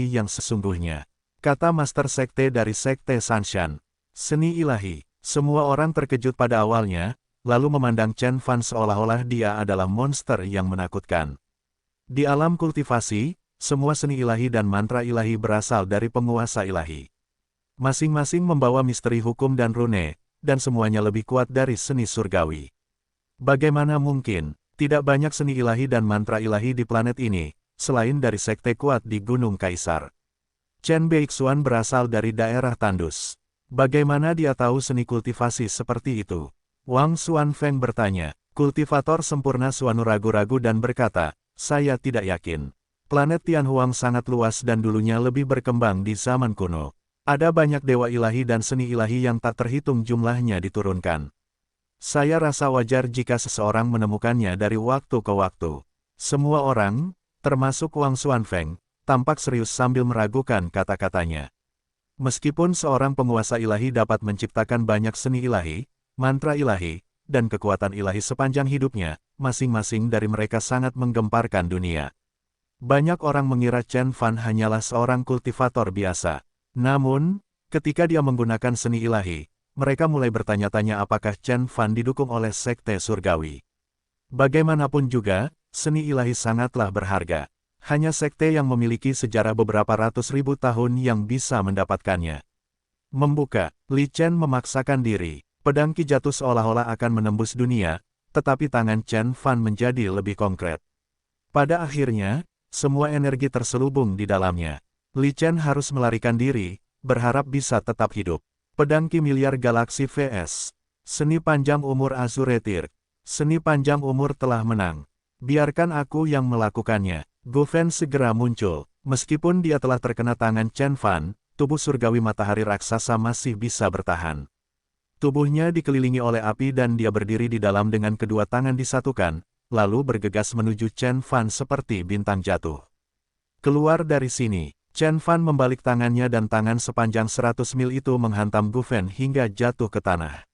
[SPEAKER 1] yang sesungguhnya. Kata Master Sekte dari Sekte Sanshan. Seni ilahi. Semua orang terkejut pada awalnya, lalu memandang Chen Fan seolah-olah dia adalah monster yang menakutkan. Di alam kultivasi, semua seni ilahi dan mantra ilahi berasal dari penguasa ilahi. Masing-masing membawa misteri hukum dan rune, dan semuanya lebih kuat dari seni surgawi. Bagaimana mungkin, tidak banyak seni ilahi dan mantra ilahi di planet ini, selain dari sekte kuat di Gunung Kaisar. Chen Beixuan berasal dari daerah tandus. Bagaimana dia tahu seni kultivasi seperti itu? Wang Xuanfeng bertanya. Kultivator sempurna Xuanu ragu-ragu dan berkata, saya tidak yakin. Planet Tianhuang sangat luas dan dulunya lebih berkembang di zaman kuno. Ada banyak dewa ilahi dan seni ilahi yang tak terhitung jumlahnya diturunkan. Saya rasa wajar jika seseorang menemukannya dari waktu ke waktu. Semua orang, termasuk Wang Xuanfeng, tampak serius sambil meragukan kata-katanya. Meskipun seorang penguasa ilahi dapat menciptakan banyak seni ilahi, mantra ilahi, dan kekuatan ilahi sepanjang hidupnya, masing-masing dari mereka sangat menggemparkan dunia. Banyak orang mengira Chen Fan hanyalah seorang kultivator biasa. Namun, ketika dia menggunakan seni ilahi, mereka mulai bertanya-tanya apakah Chen Fan didukung oleh Sekte Surgawi. Bagaimanapun juga, seni ilahi sangatlah berharga. Hanya sekte yang memiliki sejarah beberapa ratus ribu tahun yang bisa mendapatkannya. Membuka, Li Chen memaksakan diri. Pedang Qi jatuh seolah-olah akan menembus dunia, tetapi tangan Chen Fan menjadi lebih konkret. Pada akhirnya, semua energi terselubung di dalamnya. Li Chen harus melarikan diri, berharap bisa tetap hidup. Pedang Qi miliar galaksi vs. Seni panjang umur Azuretir. Seni panjang umur telah menang. Biarkan aku yang melakukannya. Gu Fen segera muncul. Meskipun dia telah terkena tangan Chen Fan, tubuh surgawi matahari raksasa masih bisa bertahan. Tubuhnya dikelilingi oleh api dan dia berdiri di dalam dengan kedua tangan disatukan, lalu bergegas menuju Chen Fan seperti bintang jatuh. Keluar dari sini. Chen Fan membalik tangannya dan tangan sepanjang 100 mil itu menghantam Gu Fen hingga jatuh ke tanah.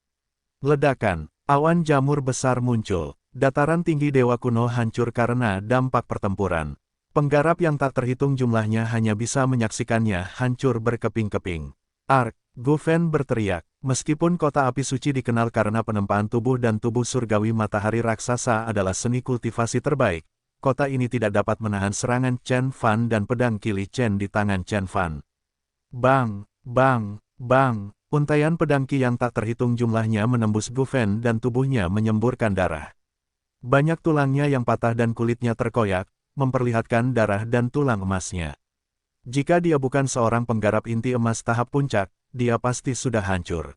[SPEAKER 1] Ledakan, awan jamur besar muncul. Dataran tinggi Dewa Kuno hancur karena dampak pertempuran. Penggarap yang tak terhitung jumlahnya hanya bisa menyaksikannya hancur berkeping-keping. Ark, Gu Fen berteriak. Meskipun kota api suci dikenal karena penempaan tubuh dan tubuh surgawi matahari raksasa adalah seni kultivasi terbaik, kota ini tidak dapat menahan serangan Chen Fan dan pedang Kili Chen di tangan Chen Fan. Bang, bang, bang, untaian pedang Ki yang tak terhitung jumlahnya menembus Gu Fen dan tubuhnya menyemburkan darah. Banyak tulangnya yang patah dan kulitnya terkoyak, memperlihatkan darah dan tulang emasnya. Jika dia bukan seorang penggarap inti emas tahap puncak, dia pasti sudah hancur.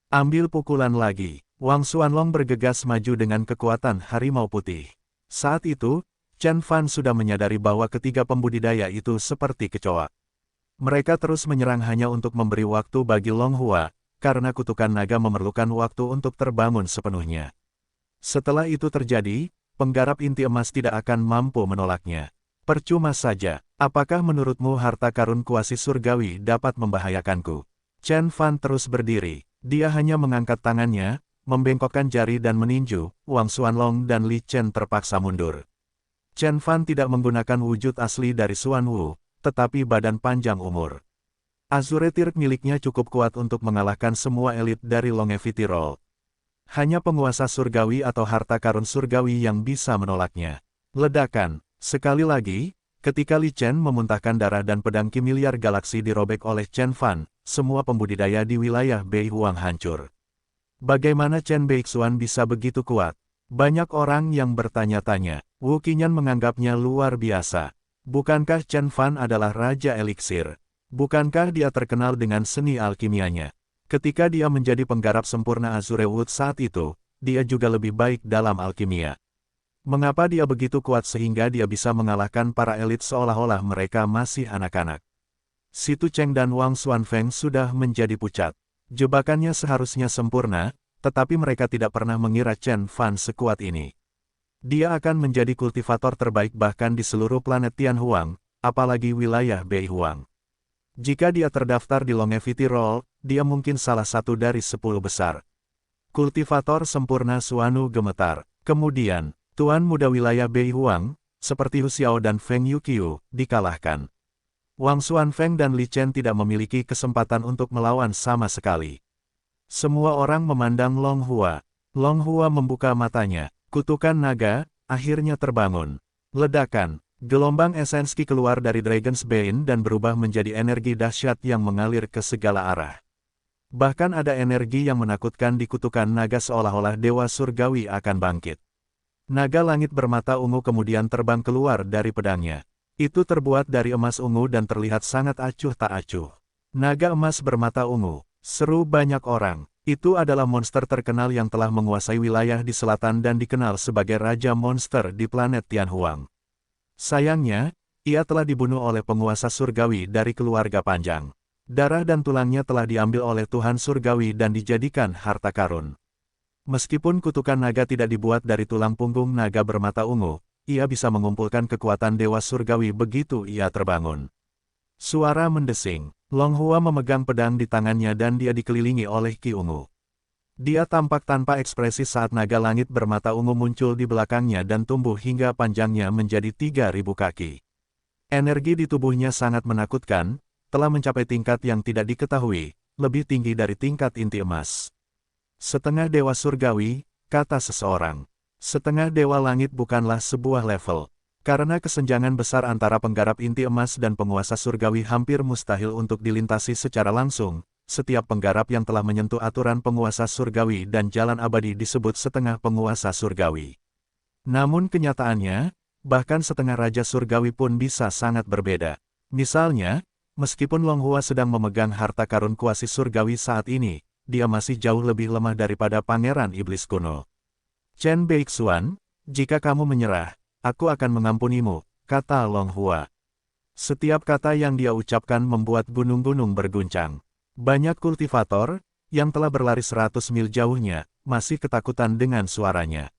[SPEAKER 1] Ambil pukulan lagi. Wang Xuanlong bergegas maju dengan kekuatan harimau putih. Saat itu, Chen Fan sudah menyadari bahwa ketiga pembudidaya itu seperti kecoa. Mereka terus menyerang hanya untuk memberi waktu bagi Long Hua, karena kutukan naga memerlukan waktu untuk terbangun sepenuhnya. Setelah itu terjadi, penggarap inti emas tidak akan mampu menolaknya. Percuma saja, apakah menurutmu harta karun kuasi surgawi dapat membahayakanku? Chen Fan terus berdiri, dia hanya mengangkat tangannya, membengkokkan jari dan meninju. Wang Xuanlong dan Li Chen terpaksa mundur. Chen Fan tidak menggunakan wujud asli dari Xuan Wu, tetapi badan panjang umur. Azure Tirk miliknya cukup kuat untuk mengalahkan semua elit dari Longevity Roll. Hanya penguasa surgawi atau harta karun surgawi yang bisa menolaknya. Ledakan, sekali lagi, ketika Li Chen memuntahkan darah dan pedang Ki miliar galaksi dirobek oleh Chen Fan, semua pembudidaya di wilayah Beihuang hancur. Bagaimana Chen Beixuan bisa begitu kuat? Banyak orang yang bertanya-tanya. Wu Qinyan menganggapnya luar biasa. Bukankah Chen Fan adalah Raja Eliksir? Bukankah dia terkenal dengan seni alkimianya? Ketika dia menjadi penggarap sempurna Azure Wood saat itu, dia juga lebih baik dalam alkimia. Mengapa dia begitu kuat sehingga dia bisa mengalahkan para elit seolah-olah mereka masih anak-anak? Situ Cheng dan Wang Xuanfeng sudah menjadi pucat. Jebakannya seharusnya sempurna, tetapi mereka tidak pernah mengira Chen Fan sekuat ini. Dia akan menjadi kultivator terbaik bahkan di seluruh planet Tianhuang, apalagi wilayah Beihuang. Jika dia terdaftar di Longevity Roll, dia mungkin salah satu dari 10 besar. Kultivator sempurna Xuanu gemetar. Kemudian, Tuan Muda wilayah Beihuang, seperti Hu Xiao dan Feng Yuqiu, dikalahkan. Wang Xuanfeng dan Li Chen tidak memiliki kesempatan untuk melawan sama sekali. Semua orang memandang Long Hua. Long Hua membuka matanya. Kutukan naga, akhirnya terbangun. Ledakan, gelombang esens Ki keluar dari Dragon's Bane dan berubah menjadi energi dahsyat yang mengalir ke segala arah. Bahkan ada energi yang menakutkan di kutukan naga seolah-olah dewa surgawi akan bangkit. Naga langit bermata ungu kemudian terbang keluar dari pedangnya. Itu terbuat dari emas ungu dan terlihat sangat acuh tak acuh. Naga emas bermata ungu, seru banyak orang. Itu adalah monster terkenal yang telah menguasai wilayah di selatan dan dikenal sebagai Raja Monster di planet Tianhuang. Sayangnya, ia telah dibunuh oleh penguasa surgawi dari keluarga panjang. Darah dan tulangnya telah diambil oleh Tuhan surgawi dan dijadikan harta karun. Meskipun kutukan naga tidak dibuat dari tulang punggung naga bermata ungu, ia bisa mengumpulkan kekuatan dewa surgawi begitu ia terbangun. Suara mendesing. Long Hua memegang pedang di tangannya dan dia dikelilingi oleh Ki ungu. Dia tampak tanpa ekspresi saat naga langit bermata ungu muncul di belakangnya dan tumbuh hingga panjangnya menjadi 3.000 kaki. Energi di tubuhnya sangat menakutkan, telah mencapai tingkat yang tidak diketahui, lebih tinggi dari tingkat inti emas. Setengah dewa surgawi, kata seseorang. Setengah dewa langit bukanlah sebuah level. Karena kesenjangan besar antara penggarap inti emas dan penguasa surgawi hampir mustahil untuk dilintasi secara langsung, setiap penggarap yang telah menyentuh aturan penguasa surgawi dan jalan abadi disebut setengah penguasa surgawi. Namun kenyataannya, bahkan setengah raja surgawi pun bisa sangat berbeda. Misalnya, meskipun Long Hua sedang memegang harta karun kuasi surgawi saat ini, dia masih jauh lebih lemah daripada pangeran iblis kuno. Chen Beixuan, jika kamu menyerah, aku akan mengampunimu, kata Long Hua. Setiap kata yang dia ucapkan membuat gunung-gunung berguncang. Banyak kultivator, yang telah berlari 100 mil jauhnya, masih ketakutan dengan suaranya.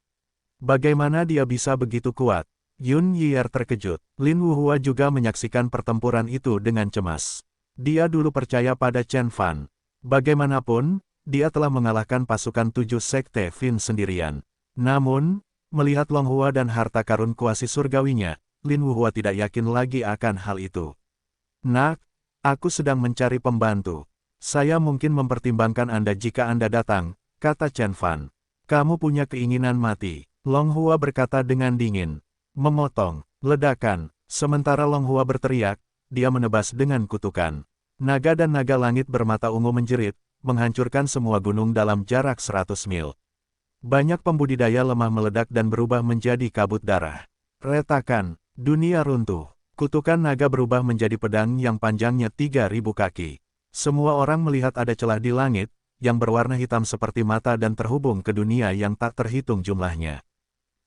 [SPEAKER 1] Bagaimana dia bisa begitu kuat? Yun Yier terkejut. Lin Wuhua juga menyaksikan pertempuran itu dengan cemas. Dia dulu percaya pada Chen Fan. Bagaimanapun, dia telah mengalahkan pasukan 7 Sekte Fin sendirian. Namun, melihat Long Hua dan harta karun kuasi surgawinya, Lin Wuhua tidak yakin lagi akan hal itu. Nak, aku sedang mencari pembantu. Saya mungkin mempertimbangkan Anda jika Anda datang, kata Chen Fan. Kamu punya keinginan mati. Long Hua berkata dengan dingin. Memotong, ledakan, sementara Long Hua berteriak, dia menebas dengan kutukan. Naga dan naga langit bermata ungu menjerit, menghancurkan semua gunung dalam jarak 100 mil. Banyak pembudidaya lemah meledak dan berubah menjadi kabut darah. Retakan, dunia runtuh. Kutukan naga berubah menjadi pedang yang panjangnya 3.000 kaki. Semua orang melihat ada celah di langit, yang berwarna hitam seperti mata dan terhubung ke dunia yang tak terhitung jumlahnya.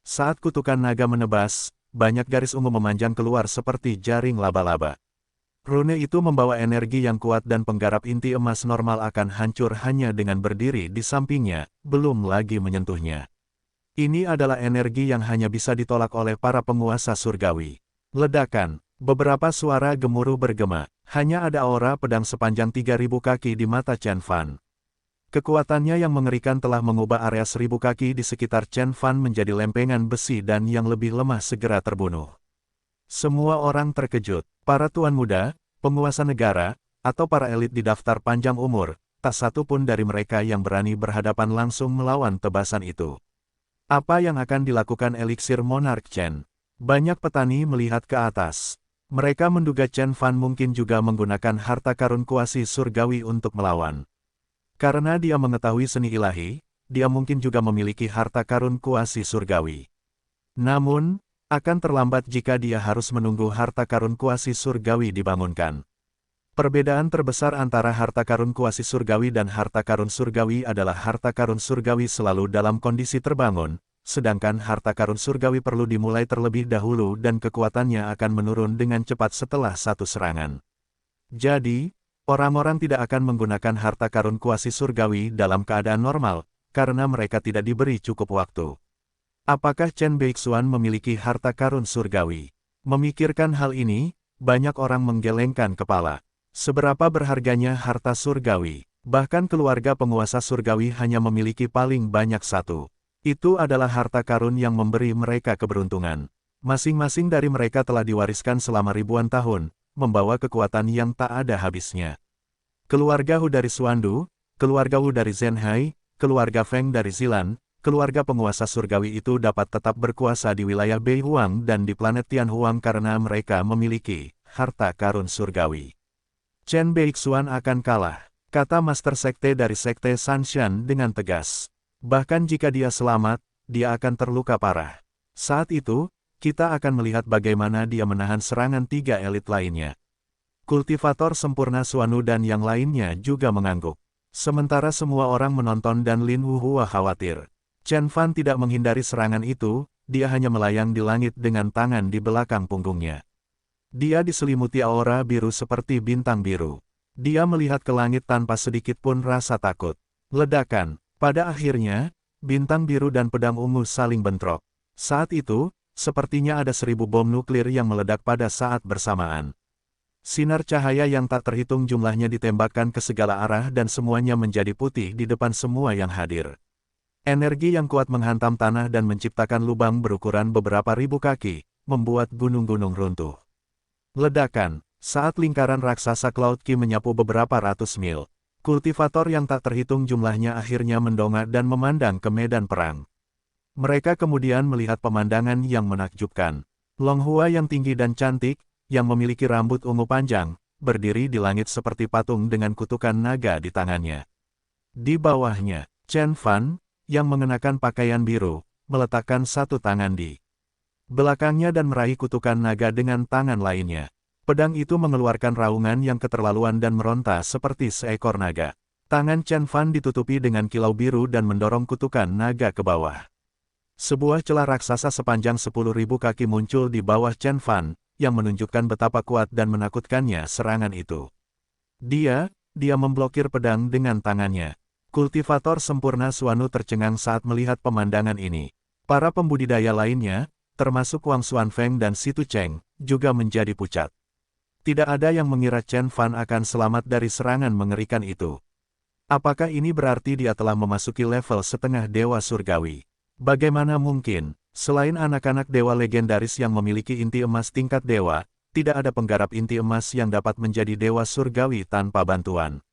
[SPEAKER 1] Saat kutukan naga menebas, banyak garis ungu memanjang keluar seperti jaring laba-laba. Rune itu membawa energi yang kuat dan penggarap inti emas normal akan hancur hanya dengan berdiri di sampingnya, belum lagi menyentuhnya. Ini adalah energi yang hanya bisa ditolak oleh para penguasa surgawi. Ledakan, beberapa suara gemuruh bergema, hanya ada aura pedang sepanjang 3.000 kaki di mata Chen Fan. Kekuatannya yang mengerikan telah mengubah area 1.000 kaki di sekitar Chen Fan menjadi lempengan besi dan yang lebih lemah segera terbunuh. Semua orang terkejut, para tuan muda, penguasa negara, atau para elit di daftar panjang umur, tak satu pun dari mereka yang berani berhadapan langsung melawan tebasan itu. Apa yang akan dilakukan eliksir Monarch Chen? Banyak petani melihat ke atas. Mereka menduga Chen Fan mungkin juga menggunakan harta karun kuasi surgawi untuk melawan. Karena dia mengetahui seni ilahi, dia mungkin juga memiliki harta karun kuasi surgawi. Namun, akan terlambat jika dia harus menunggu harta karun kuasi surgawi dibangunkan. Perbedaan terbesar antara harta karun kuasi surgawi dan harta karun surgawi adalah harta karun surgawi selalu dalam kondisi terbangun, sedangkan harta karun surgawi perlu dimulai terlebih dahulu dan kekuatannya akan menurun dengan cepat setelah satu serangan. Jadi, orang-orang tidak akan menggunakan harta karun kuasi surgawi dalam keadaan normal, karena mereka tidak diberi cukup waktu. Apakah Chen Beixuan memiliki harta karun surgawi? Memikirkan hal ini, banyak orang menggelengkan kepala. Seberapa berharganya harta surgawi? Bahkan keluarga penguasa surgawi hanya memiliki paling banyak satu. Itu adalah harta karun yang memberi mereka keberuntungan. Masing-masing dari mereka telah diwariskan selama ribuan tahun, membawa kekuatan yang tak ada habisnya. Keluarga Hu dari Xuandu, keluarga Wu dari Zhenhai, keluarga Feng dari Zilan, keluarga penguasa surgawi itu dapat tetap berkuasa di wilayah Beihuang dan di planet Tianhuang karena mereka memiliki harta karun surgawi. Chen Beixuan akan kalah, kata Master Sekte dari Sekte Sanshan dengan tegas. Bahkan jika dia selamat, dia akan terluka parah. Saat itu, kita akan melihat bagaimana dia menahan serangan 3 elit lainnya. Kultivator sempurna Xuanwu dan yang lainnya juga mengangguk. Sementara semua orang menonton dan Lin Wuhua khawatir. Chen Fan tidak menghindari serangan itu, dia hanya melayang di langit dengan tangan di belakang punggungnya. Dia diselimuti aura biru seperti bintang biru. Dia melihat ke langit tanpa sedikit pun rasa takut. Ledakan, pada akhirnya, bintang biru dan pedang ungu saling bentrok. Saat itu, sepertinya ada 1.000 bom nuklir yang meledak pada saat bersamaan. Sinar cahaya yang tak terhitung jumlahnya ditembakkan ke segala arah dan semuanya menjadi putih di depan semua yang hadir. Energi yang kuat menghantam tanah dan menciptakan lubang berukuran beberapa ribu kaki, membuat gunung-gunung runtuh. Ledakan, saat lingkaran raksasa Cloud Ki menyapu beberapa ratus mil. Kultivator yang tak terhitung jumlahnya akhirnya mendongak dan memandang ke medan perang. Mereka kemudian melihat pemandangan yang menakjubkan. Long Hua yang tinggi dan cantik, yang memiliki rambut ungu panjang, berdiri di langit seperti patung dengan kutukan naga di tangannya. Di bawahnya, Chen Fan, yang mengenakan pakaian biru, meletakkan satu tangan di belakangnya dan meraih kutukan naga dengan tangan lainnya. Pedang itu mengeluarkan raungan yang keterlaluan dan meronta seperti seekor naga. Tangan Chen Fan ditutupi dengan kilau biru dan mendorong kutukan naga ke bawah. Sebuah celah raksasa sepanjang 10.000 kaki muncul di bawah Chen Fan, yang menunjukkan betapa kuat dan menakutkannya serangan itu. Dia memblokir pedang dengan tangannya. Kultivator sempurna Xuanwu tercengang saat melihat pemandangan ini. Para pembudidaya lainnya, termasuk Wang Xuanfeng dan Situ Cheng, juga menjadi pucat. Tidak ada yang mengira Chen Fan akan selamat dari serangan mengerikan itu. Apakah ini berarti dia telah memasuki level setengah dewa surgawi? Bagaimana mungkin, selain anak-anak dewa legendaris yang memiliki inti emas tingkat dewa, tidak ada penggarap inti emas yang dapat menjadi dewa surgawi tanpa bantuan?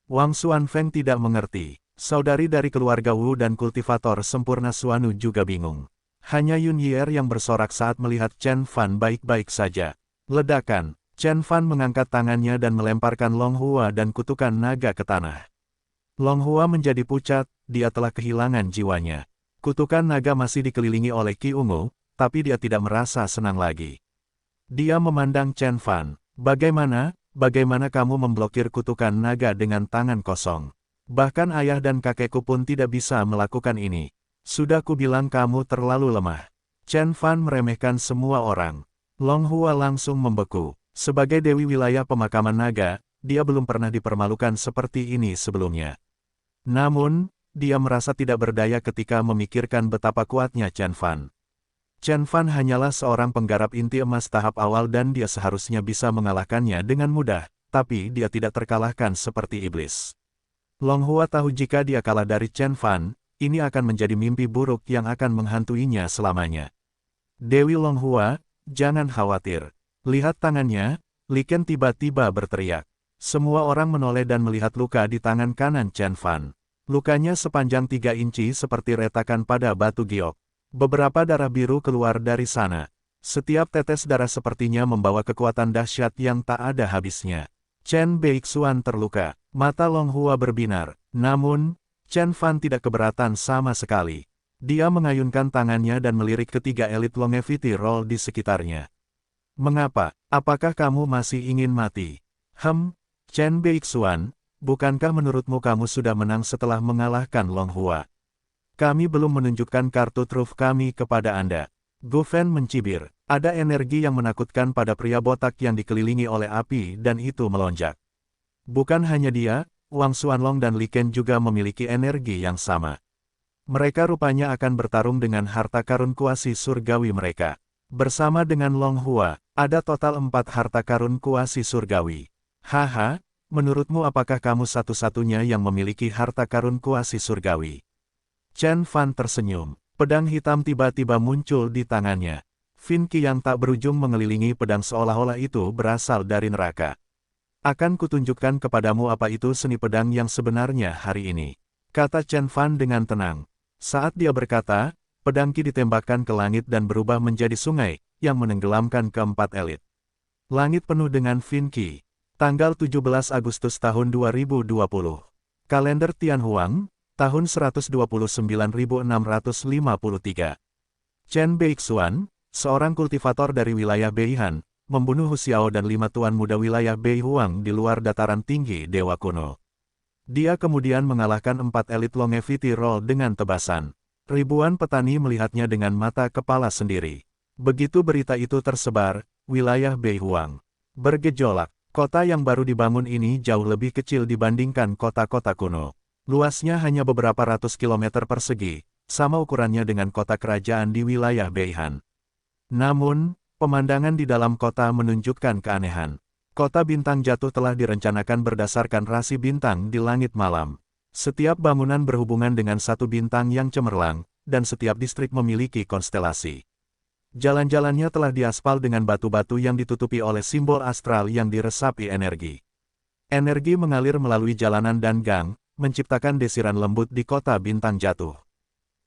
[SPEAKER 1] Wang Xuanfeng tidak mengerti. Saudari dari keluarga Wu dan kultivator sempurna Suanu juga bingung. Hanya Yun Yier yang bersorak saat melihat Chen Fan baik-baik saja. Ledakan, Chen Fan mengangkat tangannya dan melemparkan Long Hua dan kutukan naga ke tanah. Long Hua menjadi pucat, dia telah kehilangan jiwanya. Kutukan naga masih dikelilingi oleh Qi Ungu, tapi dia tidak merasa senang lagi. Dia memandang Chen Fan. Bagaimana kamu memblokir kutukan naga dengan tangan kosong? Bahkan ayah dan kakekku pun tidak bisa melakukan ini. Sudah kubilang kamu terlalu lemah. Chen Fan meremehkan semua orang. Long Hua langsung membeku. Sebagai dewi wilayah pemakaman naga, dia belum pernah dipermalukan seperti ini sebelumnya. Namun, dia merasa tidak berdaya ketika memikirkan betapa kuatnya Chen Fan. Chen Fan hanyalah seorang penggarap inti emas tahap awal dan dia seharusnya bisa mengalahkannya dengan mudah, tapi dia tidak terkalahkan seperti iblis. Long Hua tahu jika dia kalah dari Chen Fan, ini akan menjadi mimpi buruk yang akan menghantuinya selamanya. Dewi Long Hua, jangan khawatir. Lihat tangannya, Li Ken tiba-tiba berteriak. Semua orang menoleh dan melihat luka di tangan kanan Chen Fan. Lukanya sepanjang 3 inci seperti retakan pada batu giok. Beberapa darah biru keluar dari sana. Setiap tetes darah sepertinya membawa kekuatan dahsyat yang tak ada habisnya. Chen Beixuan terluka. Mata Long Hua berbinar, namun, Chen Fan tidak keberatan sama sekali. Dia mengayunkan tangannya dan melirik ketiga elit longevity roll di sekitarnya. Mengapa? Apakah kamu masih ingin mati? Chen Beixuan, bukankah menurutmu kamu sudah menang setelah mengalahkan Long Hua? Kami belum menunjukkan kartu truf kami kepada Anda. Gu Fen mencibir. Ada energi yang menakutkan pada pria botak yang dikelilingi oleh api dan itu melonjak. Bukan hanya dia, Wang Xuanlong dan Li Ken juga memiliki energi yang sama. Mereka rupanya akan bertarung dengan harta karun kuasi surgawi mereka. Bersama dengan Long Hua, ada total 4 harta karun kuasi surgawi. Haha, menurutmu apakah kamu satu-satunya yang memiliki harta karun kuasi surgawi? Chen Fan tersenyum. Pedang hitam tiba-tiba muncul di tangannya. Fin Qi yang tak berujung mengelilingi pedang seolah-olah itu berasal dari neraka. Akan kutunjukkan kepadamu apa itu seni pedang yang sebenarnya hari ini, kata Chen Fan dengan tenang. Saat dia berkata, pedang Qi ditembakkan ke langit dan berubah menjadi sungai, yang menenggelamkan keempat elit. Langit penuh dengan Fin Qi. Tanggal 17 Agustus tahun 2020. Kalender Tianhuang, tahun 129.653. Chen Beixuan, seorang kultivator dari wilayah Beihan, membunuh Hu Xiao dan 5 tuan muda wilayah Beihuang di luar dataran tinggi Dewa Kuno. Dia kemudian mengalahkan 4 elit longevity roll dengan tebasan. Ribuan petani melihatnya dengan mata kepala sendiri. Begitu berita itu tersebar, wilayah Beihuang bergejolak. Kota yang baru dibangun ini jauh lebih kecil dibandingkan kota-kota kuno. Luasnya hanya beberapa ratus kilometer persegi, sama ukurannya dengan kota kerajaan di wilayah Beihan. Namun, pemandangan di dalam kota menunjukkan keanehan. Kota bintang jatuh telah direncanakan berdasarkan rasi bintang di langit malam. Setiap bangunan berhubungan dengan satu bintang yang cemerlang, dan setiap distrik memiliki konstelasi. Jalan-jalannya telah diaspal dengan batu-batu yang ditutupi oleh simbol astral yang diresapi energi. Energi mengalir melalui jalanan dan gang, menciptakan desiran lembut di kota bintang jatuh.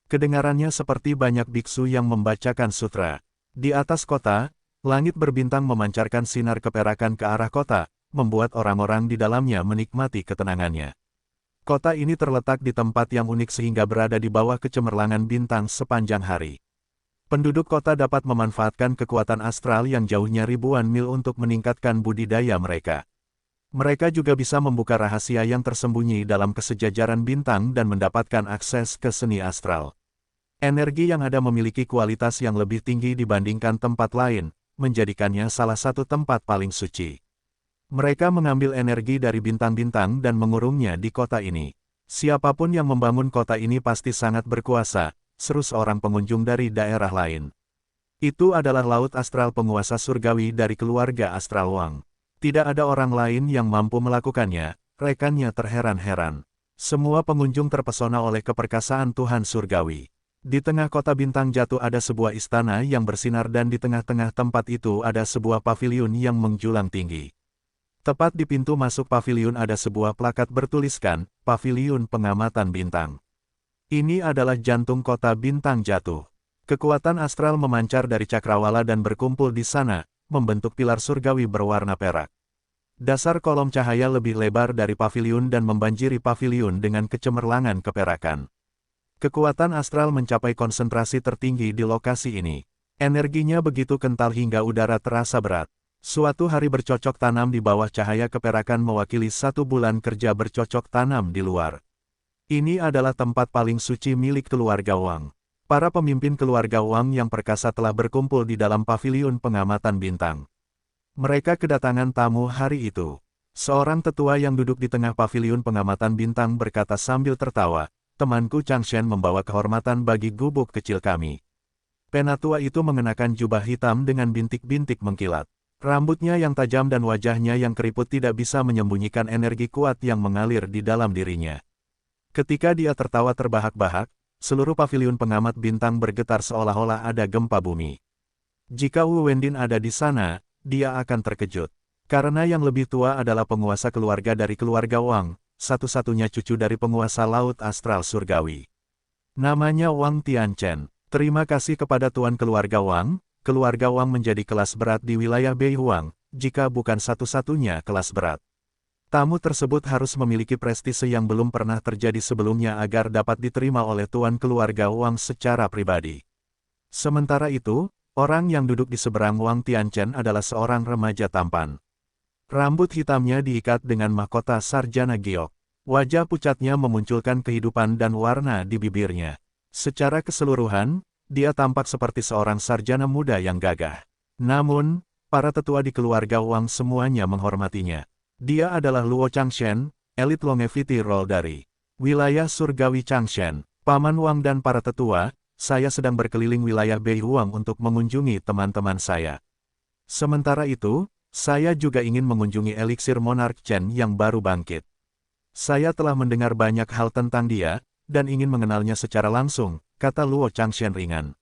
[SPEAKER 1] Kedengarannya seperti banyak biksu yang membacakan sutra. Di atas kota, langit berbintang memancarkan sinar keperakan ke arah kota, membuat orang-orang di dalamnya menikmati ketenangannya. Kota ini terletak di tempat yang unik sehingga berada di bawah kecemerlangan bintang sepanjang hari. Penduduk kota dapat memanfaatkan kekuatan astral yang jauhnya ribuan mil untuk meningkatkan budidaya mereka. Mereka juga bisa membuka rahasia yang tersembunyi dalam kesejajaran bintang dan mendapatkan akses ke seni astral. Energi yang ada memiliki kualitas yang lebih tinggi dibandingkan tempat lain, menjadikannya salah satu tempat paling suci. Mereka mengambil energi dari bintang-bintang dan mengurungnya di kota ini. Siapapun yang membangun kota ini pasti sangat berkuasa, seru seorang pengunjung dari daerah lain. Itu adalah laut astral penguasa surgawi dari keluarga astral Wang. Tidak ada orang lain yang mampu melakukannya, rekannya terheran-heran. Semua pengunjung terpesona oleh keperkasaan Tuhan surgawi. Di tengah kota bintang jatuh ada sebuah istana yang bersinar dan di tengah-tengah tempat itu ada sebuah paviliun yang menjulang tinggi. Tepat di pintu masuk paviliun ada sebuah plakat bertuliskan, Paviliun Pengamatan Bintang. Ini adalah jantung kota bintang jatuh. Kekuatan astral memancar dari cakrawala dan berkumpul di sana, membentuk pilar surgawi berwarna perak. Dasar kolom cahaya lebih lebar dari paviliun dan membanjiri paviliun dengan kecemerlangan keperakan. Kekuatan astral mencapai konsentrasi tertinggi di lokasi ini. Energinya begitu kental hingga udara terasa berat. Suatu hari bercocok tanam di bawah cahaya keperakan mewakili 1 bulan kerja bercocok tanam di luar. Ini adalah tempat paling suci milik keluarga Wang. Para pemimpin keluarga Wang yang perkasa telah berkumpul di dalam paviliun pengamatan bintang. Mereka kedatangan tamu hari itu. Seorang tetua yang duduk di tengah paviliun pengamatan bintang berkata sambil tertawa, "Temanku Changshen membawa kehormatan bagi gubuk kecil kami." Penatua itu mengenakan jubah hitam dengan bintik-bintik mengkilat. Rambutnya yang tajam dan wajahnya yang keriput tidak bisa menyembunyikan energi kuat yang mengalir di dalam dirinya. Ketika dia tertawa terbahak-bahak, seluruh paviliun pengamat bintang bergetar seolah-olah ada gempa bumi. Jika Wu Wendin ada di sana, dia akan terkejut. Karena yang lebih tua adalah penguasa keluarga dari keluarga Wang, satu-satunya cucu dari penguasa laut astral surgawi. Namanya Wang Tianchen. Terima kasih kepada tuan keluarga Wang menjadi kelas berat di wilayah Beihuang, jika bukan satu-satunya kelas berat. Tamu tersebut harus memiliki prestise yang belum pernah terjadi sebelumnya agar dapat diterima oleh tuan keluarga Wang secara pribadi. Sementara itu, orang yang duduk di seberang Wang Tianchen adalah seorang remaja tampan. Rambut hitamnya diikat dengan mahkota sarjana giok. Wajah pucatnya memunculkan kehidupan dan warna di bibirnya. Secara keseluruhan, dia tampak seperti seorang sarjana muda yang gagah. Namun, para tetua di keluarga Wang semuanya menghormatinya. Dia adalah Luo Changshen, elit longevity role dari wilayah surgawi Changshen. Paman Wang dan para tetua, saya sedang berkeliling wilayah Beihuang untuk mengunjungi teman-teman saya. Sementara itu, saya juga ingin mengunjungi eliksir Monarch Chen yang baru bangkit. Saya telah mendengar banyak hal tentang dia, dan ingin mengenalnya secara langsung, kata Luo Changshen ringan.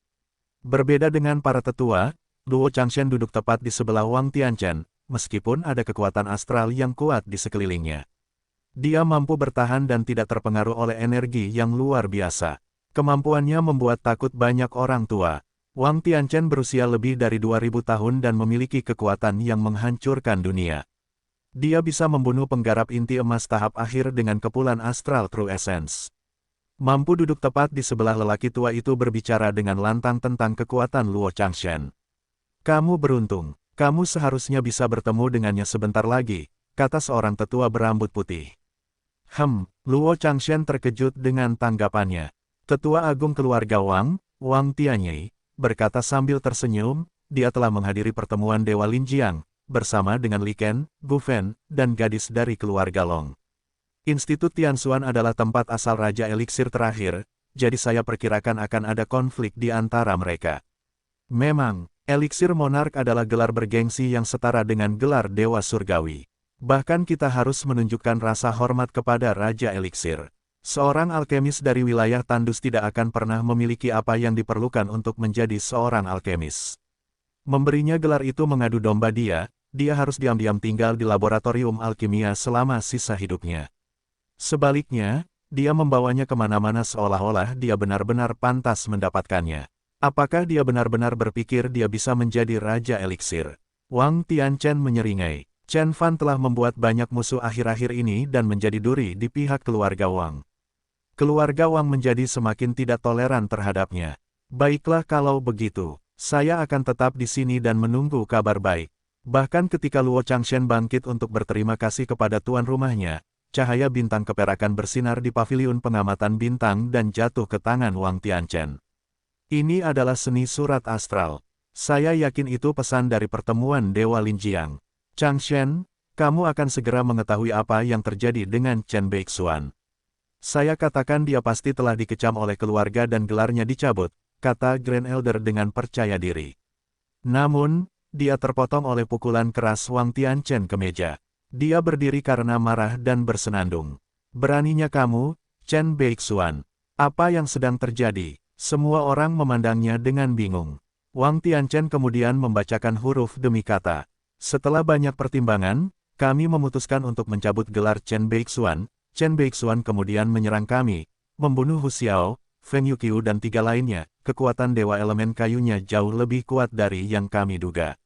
[SPEAKER 1] Berbeda dengan para tetua, Luo Changshen duduk tepat di sebelah Wang Tianchen, meskipun ada kekuatan astral yang kuat di sekelilingnya. Dia mampu bertahan dan tidak terpengaruh oleh energi yang luar biasa. Kemampuannya membuat takut banyak orang tua. Wang Tianchen berusia lebih dari 2000 tahun dan memiliki kekuatan yang menghancurkan dunia. Dia bisa membunuh penggarap inti emas tahap akhir dengan kepulan astral True Essence. Mampu duduk tepat di sebelah lelaki tua itu berbicara dengan lantang tentang kekuatan Luo Changshen. Kamu beruntung, kamu seharusnya bisa bertemu dengannya sebentar lagi, kata seorang tetua berambut putih. Luo Changshen terkejut dengan tanggapannya. Tetua agung keluarga Wang, Wang Tianyei, berkata sambil tersenyum, dia telah menghadiri pertemuan Dewa Linjiang, bersama dengan Li Ken, Gu Fen, dan gadis dari keluarga Long. Institut Tianxuan adalah tempat asal Raja Eliksir terakhir, jadi saya perkirakan akan ada konflik di antara mereka. Memang, Eliksir Monark adalah gelar bergengsi yang setara dengan gelar Dewa Surgawi. Bahkan kita harus menunjukkan rasa hormat kepada Raja Eliksir. Seorang alkemis dari wilayah Tandus tidak akan pernah memiliki apa yang diperlukan untuk menjadi seorang alkemis. Memberinya gelar itu mengadu domba dia harus diam-diam tinggal di laboratorium alkimia selama sisa hidupnya. Sebaliknya, dia membawanya kemana-mana seolah-olah dia benar-benar pantas mendapatkannya. Apakah dia benar-benar berpikir dia bisa menjadi Raja Eliksir? Wang Tianchen menyeringai. Chen Fan telah membuat banyak musuh akhir-akhir ini dan menjadi duri di pihak keluarga Wang. Keluarga Wang menjadi semakin tidak toleran terhadapnya. Baiklah kalau begitu, saya akan tetap di sini dan menunggu kabar baik. Bahkan ketika Luo Changshen bangkit untuk berterima kasih kepada tuan rumahnya, cahaya bintang keperakan bersinar di paviliun pengamatan bintang dan jatuh ke tangan Wang Tianchen. Ini adalah seni surat astral. Saya yakin itu pesan dari pertemuan Dewa Linjiang. Changshen, kamu akan segera mengetahui apa yang terjadi dengan Chen Beixuan. Saya katakan dia pasti telah dikecam oleh keluarga dan gelarnya dicabut, kata Grand Elder dengan percaya diri. Namun, dia terpotong oleh pukulan keras Wang Tianchen ke meja. Dia berdiri karena marah dan bersenandung. Beraninya kamu, Chen Beixuan. Apa yang sedang terjadi? Semua orang memandangnya dengan bingung. Wang Tianchen kemudian membacakan huruf demi kata. Setelah banyak pertimbangan, kami memutuskan untuk mencabut gelar Chen Beixuan. Chen Beixuan kemudian menyerang kami, membunuh Hu Xiao, Feng Yuqiu dan 3 lainnya. Kekuatan Dewa Elemen Kayunya jauh lebih kuat dari yang kami duga.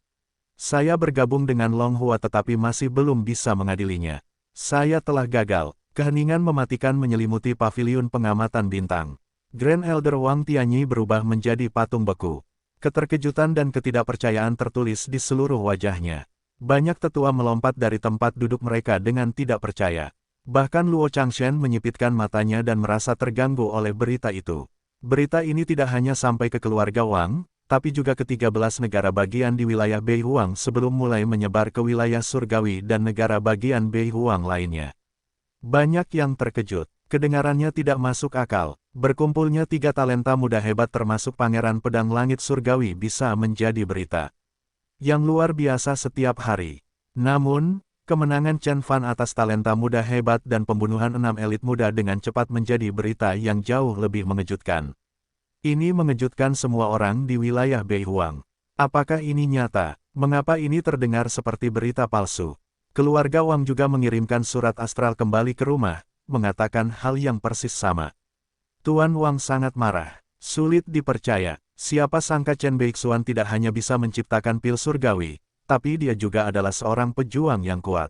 [SPEAKER 1] Saya bergabung dengan Long Hua tetapi masih belum bisa mengadilinya. Saya telah gagal. Keheningan mematikan menyelimuti paviliun pengamatan bintang. Grand Elder Wang Tianyi berubah menjadi patung beku. Keterkejutan dan ketidakpercayaan tertulis di seluruh wajahnya. Banyak tetua melompat dari tempat duduk mereka dengan tidak percaya. Bahkan Luo Changshen menyipitkan matanya dan merasa terganggu oleh berita itu. Berita ini tidak hanya sampai ke keluarga Wang, tapi juga ke 13 negara bagian di wilayah Beihuang sebelum mulai menyebar ke wilayah surgawi dan negara bagian Beihuang lainnya. Banyak yang terkejut, kedengarannya tidak masuk akal, berkumpulnya 3 talenta muda hebat termasuk Pangeran Pedang Langit Surgawi bisa menjadi berita yang luar biasa setiap hari. Namun, kemenangan Chen Fan atas talenta muda hebat dan pembunuhan 6 elit muda dengan cepat menjadi berita yang jauh lebih mengejutkan. Ini mengejutkan semua orang di wilayah Beihuang. Apakah ini nyata? Mengapa ini terdengar seperti berita palsu? Keluarga Wang juga mengirimkan surat astral kembali ke rumah, mengatakan hal yang persis sama. Tuan Wang sangat marah. Sulit dipercaya, siapa sangka Chen Beixuan tidak hanya bisa menciptakan pil surgawi, tapi dia juga adalah seorang pejuang yang kuat.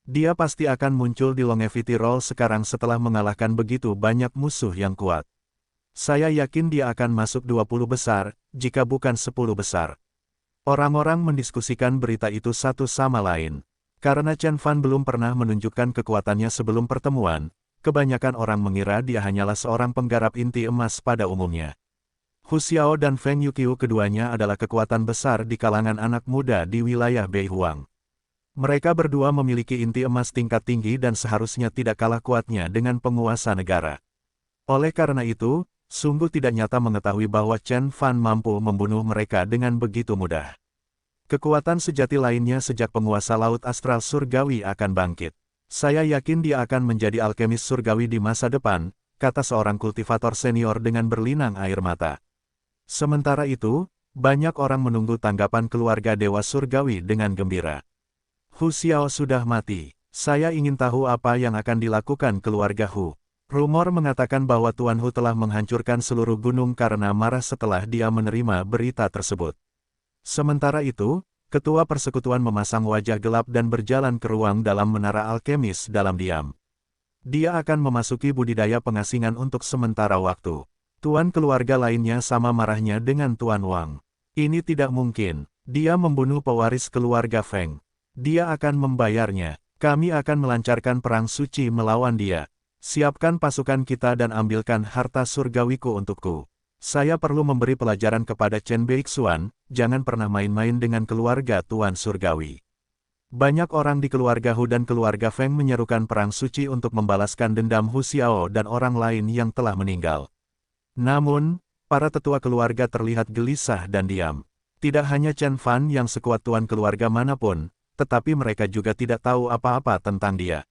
[SPEAKER 1] Dia pasti akan muncul di Longevity Roll sekarang setelah mengalahkan begitu banyak musuh yang kuat. Saya yakin dia akan masuk 20 besar, jika bukan 10 besar. Orang-orang mendiskusikan berita itu satu sama lain. Karena Chen Fan belum pernah menunjukkan kekuatannya sebelum pertemuan, kebanyakan orang mengira dia hanyalah seorang penggarap inti emas pada umumnya. Hu Xiao dan Feng Yuqiu keduanya adalah kekuatan besar di kalangan anak muda di wilayah Beihuang. Mereka berdua memiliki inti emas tingkat tinggi dan seharusnya tidak kalah kuatnya dengan penguasa negara. Oleh karena itu, sungguh tidak nyata mengetahui bahwa Chen Fan mampu membunuh mereka dengan begitu mudah. Kekuatan sejati lainnya sejak penguasa Laut Astral Surgawi akan bangkit. Saya yakin dia akan menjadi alkemis surgawi di masa depan, kata seorang kultivator senior dengan berlinang air mata. Sementara itu, banyak orang menunggu tanggapan keluarga Dewa Surgawi dengan gembira. Hu Xiao sudah mati. Saya ingin tahu apa yang akan dilakukan keluarga Hu. Rumor mengatakan bahwa Tuan Hu telah menghancurkan seluruh gunung karena marah setelah dia menerima berita tersebut. Sementara itu, ketua persekutuan memasang wajah gelap dan berjalan ke ruang dalam menara alkemis dalam diam. Dia akan memasuki budidaya pengasingan untuk sementara waktu. Tuan keluarga lainnya sama marahnya dengan Tuan Wang. Ini tidak mungkin. Dia membunuh pewaris keluarga Feng. Dia akan membayarnya. Kami akan melancarkan perang suci melawan dia. Siapkan pasukan kita dan ambilkan harta surgawiku untukku. Saya perlu memberi pelajaran kepada Chen Beixuan, jangan pernah main-main dengan keluarga Tuan Surgawi. Banyak orang di keluarga Hu dan keluarga Feng menyerukan perang suci untuk membalaskan dendam Hu Xiao dan orang lain yang telah meninggal. Namun, para tetua keluarga terlihat gelisah dan diam. Tidak hanya Chen Fan yang sekuat tuan keluarga manapun, tetapi mereka juga tidak tahu apa-apa tentang dia.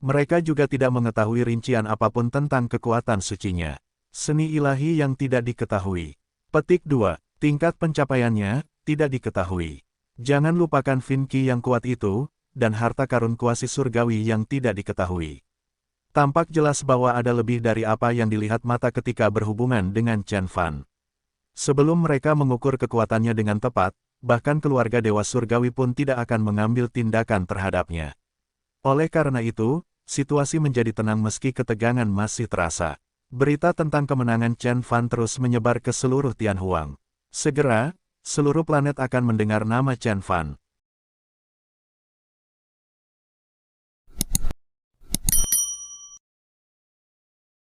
[SPEAKER 1] Mereka juga tidak mengetahui rincian apapun tentang kekuatan sucinya. Seni ilahi yang tidak diketahui. Petik 2. Tingkat pencapaiannya, tidak diketahui. Jangan lupakan Fin Qi yang kuat itu, dan harta karun kuasi surgawi yang tidak diketahui. Tampak jelas bahwa ada lebih dari apa yang dilihat mata ketika berhubungan dengan Chen Fan. Sebelum mereka mengukur kekuatannya dengan tepat, bahkan keluarga Dewa Surgawi pun tidak akan mengambil tindakan terhadapnya. Oleh karena itu, situasi menjadi tenang meski ketegangan masih terasa. Berita tentang kemenangan Chen Fan terus menyebar ke seluruh Tianhuang. Segera, seluruh planet akan mendengar nama Chen Fan.